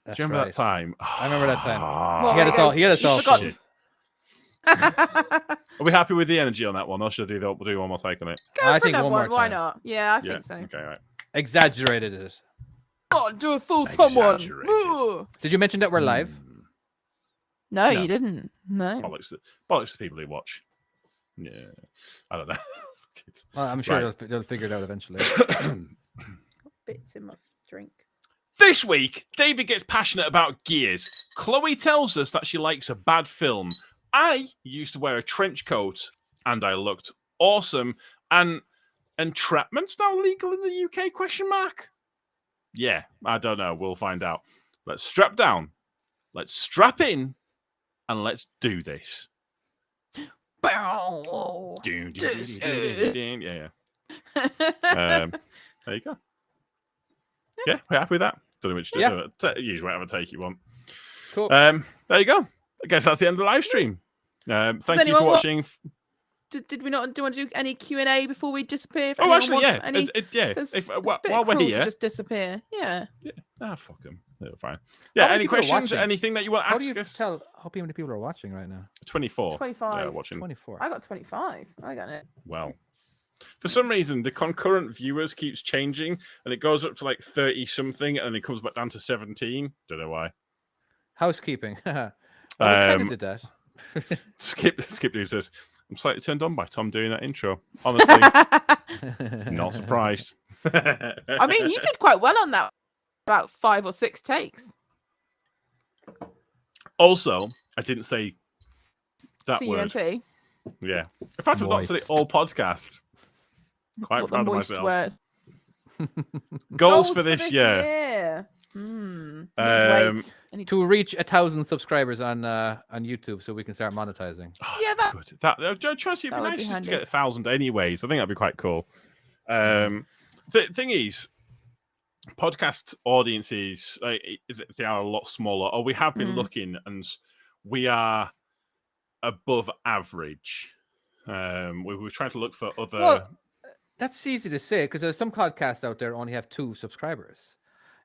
That's Do you remember right. that time? I remember that time. Ah, He had us all. He had us all. forgot. shit. Are we happy with the energy on that one, or should I we'll do one more take on it? Go I for think another one more Why time. not? Yeah, I Yeah. think so. Okay, right. Exaggerated it. Oh, do a full Tom one. Exaggerated. Ooh. Did you mention that we're live? No, No. you didn't. No. Bollocks to people who watch. Yeah, I don't know. Well, I'm sure Right. they'll figure it out eventually. Bits in my drink. This week, David gets passionate about gears. Chloe tells us that she likes a bad film. I used to wear a trench coat and I looked awesome. And entrapment's now legal in the UK? Question mark. Yeah, I don't know. We'll find out. Let's strap down. Let's strap in, and let's do this. Bow. Yeah. There you go. Yeah, we're happy with that. Don't know which to do. Use whatever take you want. Cool. There you go. I guess that's the end of the live stream. Thank you for watching. Did we not? Do you want to do any Q&A before we disappear? Oh, actually, yeah. While we're here, just disappear. Yeah. Fuck them. They're fine. Yeah. Any questions? Anything that you want to How ask do you us? tell how many people are watching right now? 24. 25. Watching. 24. I got 25. I got it. Well, for some reason, the concurrent viewers keeps changing, and it goes up to like 30 something, and it comes back down to 17. Don't know why. Housekeeping. Well, we kind of did that. Skip says, I'm slightly turned on by Tom doing that intro. Honestly, not surprised. I mean, you did quite well on that. About 5 or 6 takes. Also, I didn't say that word. CUMP. Yeah. In fact, I've not said it all podcast. Quite What proud the of moist myself. word. Goals for this year. To reach 1,000 subscribers on YouTube, so we can start monetizing. Oh, Yeah, that- good. That trust it'd be nice just to get 1,000 anyways. I think that'd be quite cool. The thing is, podcast audiences they are a lot smaller. Or we have been looking, and we are above average. We were trying to look for other. Well, that's easy to say because there's some podcasts out there only have 2 subscribers.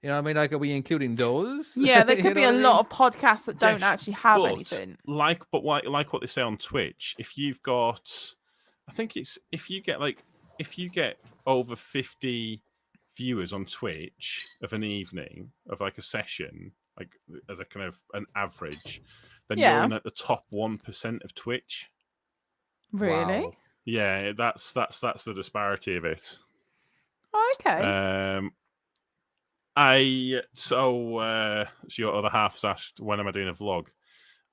You know what I mean? Like, are we including those? Yeah, there could be a lot of podcasts that don't Yes, actually have but anything. like what they say on Twitch, if you've got, I think it's if you get over 50 viewers on Twitch of an evening of like a session, like as a kind of an average, then you're in at the top 1% of Twitch. Really? Wow. Yeah, that's the disparity of it. Oh, okay. So your other half's asked, when am I doing a vlog?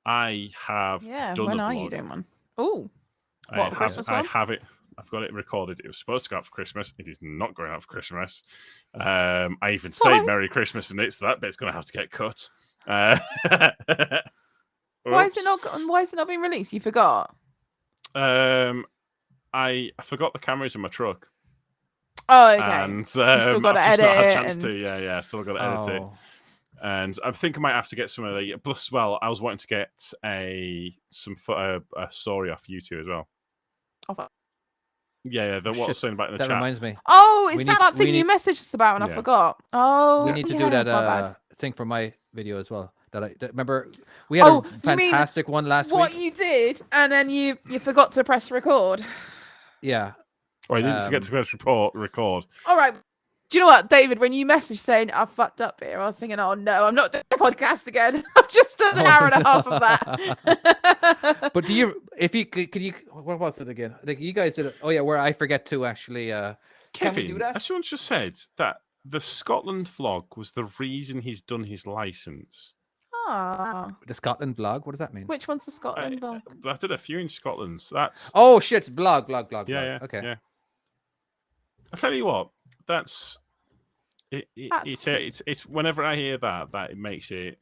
I have done when a are vlog. you doing one? Oh, I Christmas one? have it. I've got it recorded. It was supposed to go out for Christmas. It is not going out for Christmas. I even say Merry Christmas in it, so that bit's going to have to get cut. Why is it not being released? You forgot. I forgot the cameras in my truck. Oh, okay. And so you still got to I've edit just not had a it. chance to. Yeah, still got to edit it. And I think I might have to get some of the. Plus, well, I was wanting to get a story off YouTube as well. Yeah. What I was saying about in the chat. That reminds me. Oh, is that thing you messaged us about and I Yeah. forgot? Oh, We need to do my that bad. thing for my video as well. Remember we had a you mean fantastic one last what week. you did, and then you forgot to press record. Yeah. Oh, I didn't forget to press record. All right. Do you know what, David? When you messaged saying I fucked up here, I was thinking, oh no, I'm not doing a podcast again. I've just done an hour and a half of that. But could you what was it again? Like you guys did it. Oh yeah, where I forget to actually can we do Kevin, that? someone just said that the Scotland vlog was the reason he's done his license. Ah, The Scotland vlog. What does that mean? which one's the Scotland vlog? I did a few in Scotland. So that's Oh shit! Vlog. yeah. Okay. Yeah. I'll tell you what. That's it. It's whenever I hear that it makes it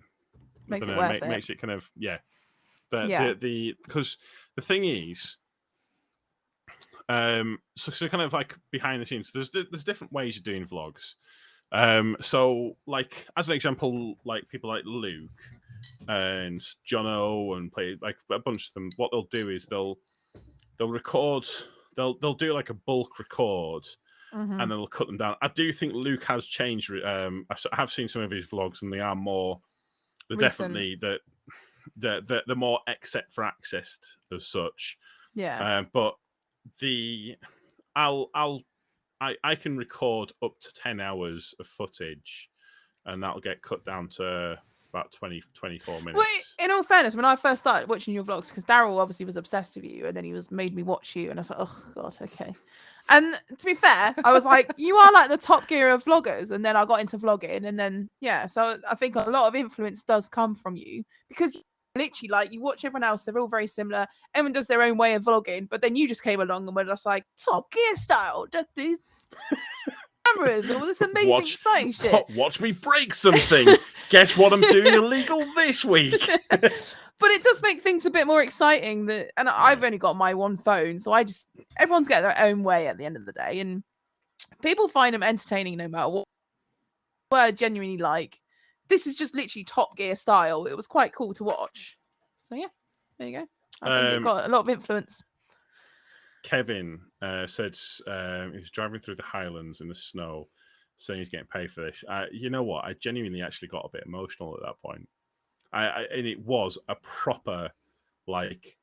Makes it worth it. makes it kind of Yeah. Because the thing is, so kind of like behind the scenes, there's different ways of doing vlogs. So like as an example, like people like Luke and Jono and play like a bunch of them. What they'll do is they'll record. They'll do like a bulk record. Mm-hmm. And then they'll cut them down. I do think Luke has changed. I have seen some of his vlogs, and they are more. They're definitely they're more except for accessed as such. Yeah. But I can record up to 10 hours of footage, and that'll get cut down to about 24 minutes. Well, in all fairness, when I first started watching your vlogs, because Daryl obviously was obsessed with you, and then he made me watch you, and I was like, oh god, okay. And to be fair, I was like, you are like the Top Gear of vloggers, and then I got into vlogging, and then yeah, so I think a lot of influence does come from you because literally, like, you watch everyone else; they're all very similar. Everyone does their own way of vlogging, but then you just came along and were just like Top Gear style, just these cameras, all this amazing, exciting shit. Watch me break something. Guess what I'm doing illegal this week? But it does make things a bit more exciting. And I've only got my one phone, so everyone's got their own way at the end of the day, and people find them entertaining no matter what. Were genuinely like, this is just literally Top Gear style. It was quite cool to watch. So yeah, there you go. I think it got a lot of influence. Kevin said he was driving through the Highlands in the snow, saying he's getting paid for this. You know what? I genuinely actually got a bit emotional at that point. And it was a proper, like,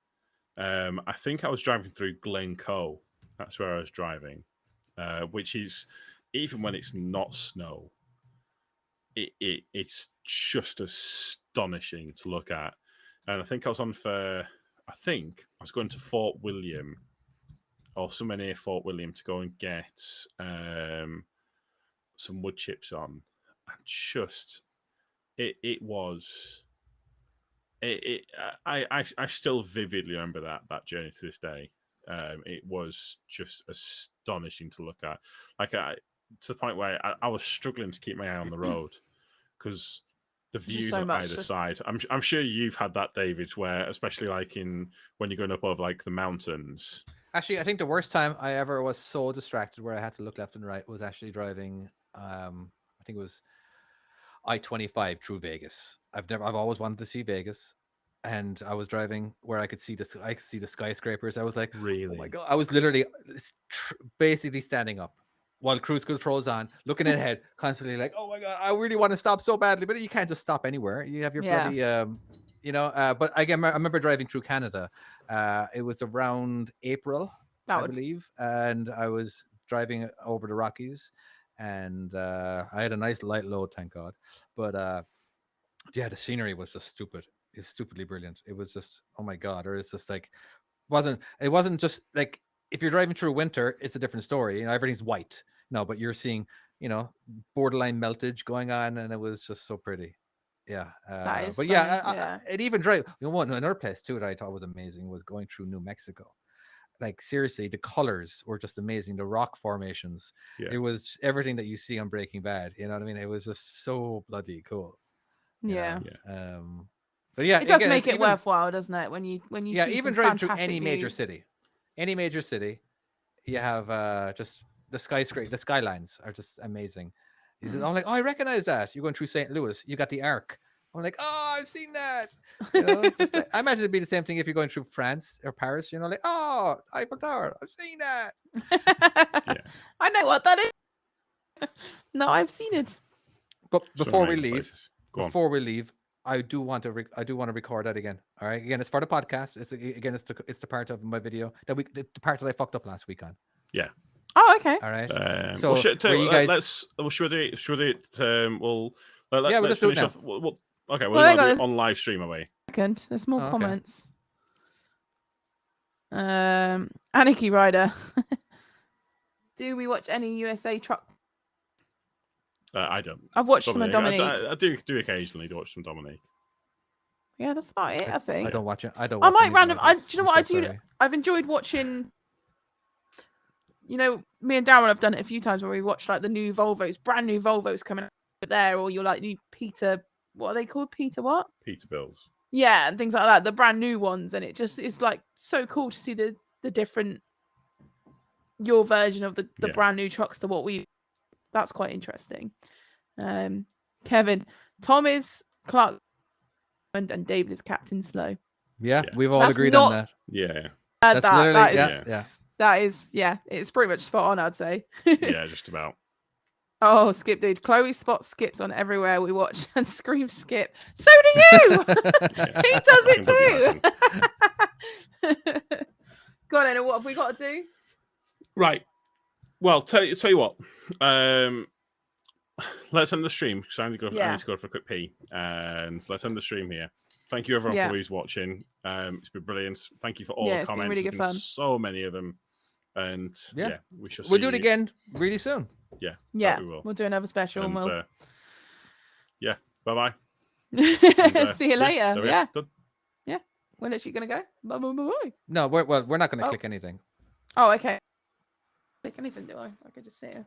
I think I was driving through Glencoe. That's where I was driving, which is, even when it's not snow, it's just astonishing to look at. And I think I was going to Fort William, or somewhere near Fort William, to go and get some wood chips on. And just, I still vividly remember that journey to this day. It was just astonishing to look at. Like, to the point where I was struggling to keep my eye on the road because the views on either side. I'm sure you've had that, David, where especially like when you're going up over like the mountains. Actually, I think the worst time I ever was so distracted where I had to look left and right was actually driving. I think it was I-25 through Vegas. I've always wanted to see Vegas, and I was driving where I could see the skyscrapers. I was like, really? Oh my god! I was literally basically standing up while cruise control's on, looking ahead, constantly like, oh my god, I really want to stop so badly, but you can't just stop anywhere. You have your bloody, But again, I remember driving through Canada. It was around April, I believe, and I was driving over the Rockies. And I had a nice light load, thank God. But yeah, the scenery was just stupid. It was stupidly brilliant. It was just, oh my God. Or it's just like, it wasn't just like, if you're driving through winter, it's a different story. You know, everything's white. No, but you're seeing, borderline meltage going on, and it was just so pretty. Yeah. But funny. Yeah, it even drive. Another place too that I thought was amazing was going through New Mexico. Like, seriously, the colors were just amazing. The rock formations. Yeah. It was everything that you see on Breaking Bad. You know what I mean? It was just so bloody cool. Yeah. But yeah, it does make it worthwhile, doesn't it? When you see even driving through any major city, you have just the skyscraper. The skylines are just amazing. I'm like, oh, I recognize that. You're going through St. Louis. You got the Arc. I'm like, oh, I've seen that. I imagine it'd be the same thing if you're going through France or Paris. Like, oh, Eiffel Tower. I've seen that. I know what that is. No, I've seen it. But before we leave, I do want to record that again. All right, again, it's for the podcast. It's the part of my video the part that I fucked up last week on. Yeah. Oh, okay. All right. So you guys, should we do it? Let's finish off. Okay, we're going to do it on live stream away. Second, there's more comments. Anarchy Rider. Do we watch any USA truck? I don't. I've watched some of Dominique. I do occasionally watch some Dominique. Yeah, that's about it. I think. I don't watch it. I might random. Do you know what I do? I've enjoyed watching. Me and Darren have done it a few times where we watch like the new Volvos, brand new Volvos coming out there, or you're like new Peter. What are they called? Peterbilts. Yeah, and things like that. The brand new ones, and it just is like so cool to see the different your version of the brand new trucks to what we. That's quite interesting. Kevin, Tom is Clark, and David is Captain Slow. Yeah, we've all agreed on that. Yeah, that's literally that is it's pretty much spot on, I'd say. Yeah, just about. Oh, Skip, dude. Chloe spots Skips on everywhere we watch and screams Skip. So do you! He does it too! Go on, Anna, what have we got to do? Right. Well, tell you what. let's end the stream. So I need to go. I Yeah. need to go for a quick pee, and let's end the stream here. Thank you everyone Yeah. for who's watching. It's been brilliant. Thank you for all Yeah, the it's been comments. really There's good been fun. so many of them, and Yeah. we shall. We'll see do it you- again really soon. Yeah. Yeah, we will. we'll do another special. And, And we'll yeah. Bye bye. see you later. Yeah, Done. we're literally gonna go. Bye bye bye bye. No, we're not going to Oh. click anything. Oh, okay. Click anything, do I? I could just see it.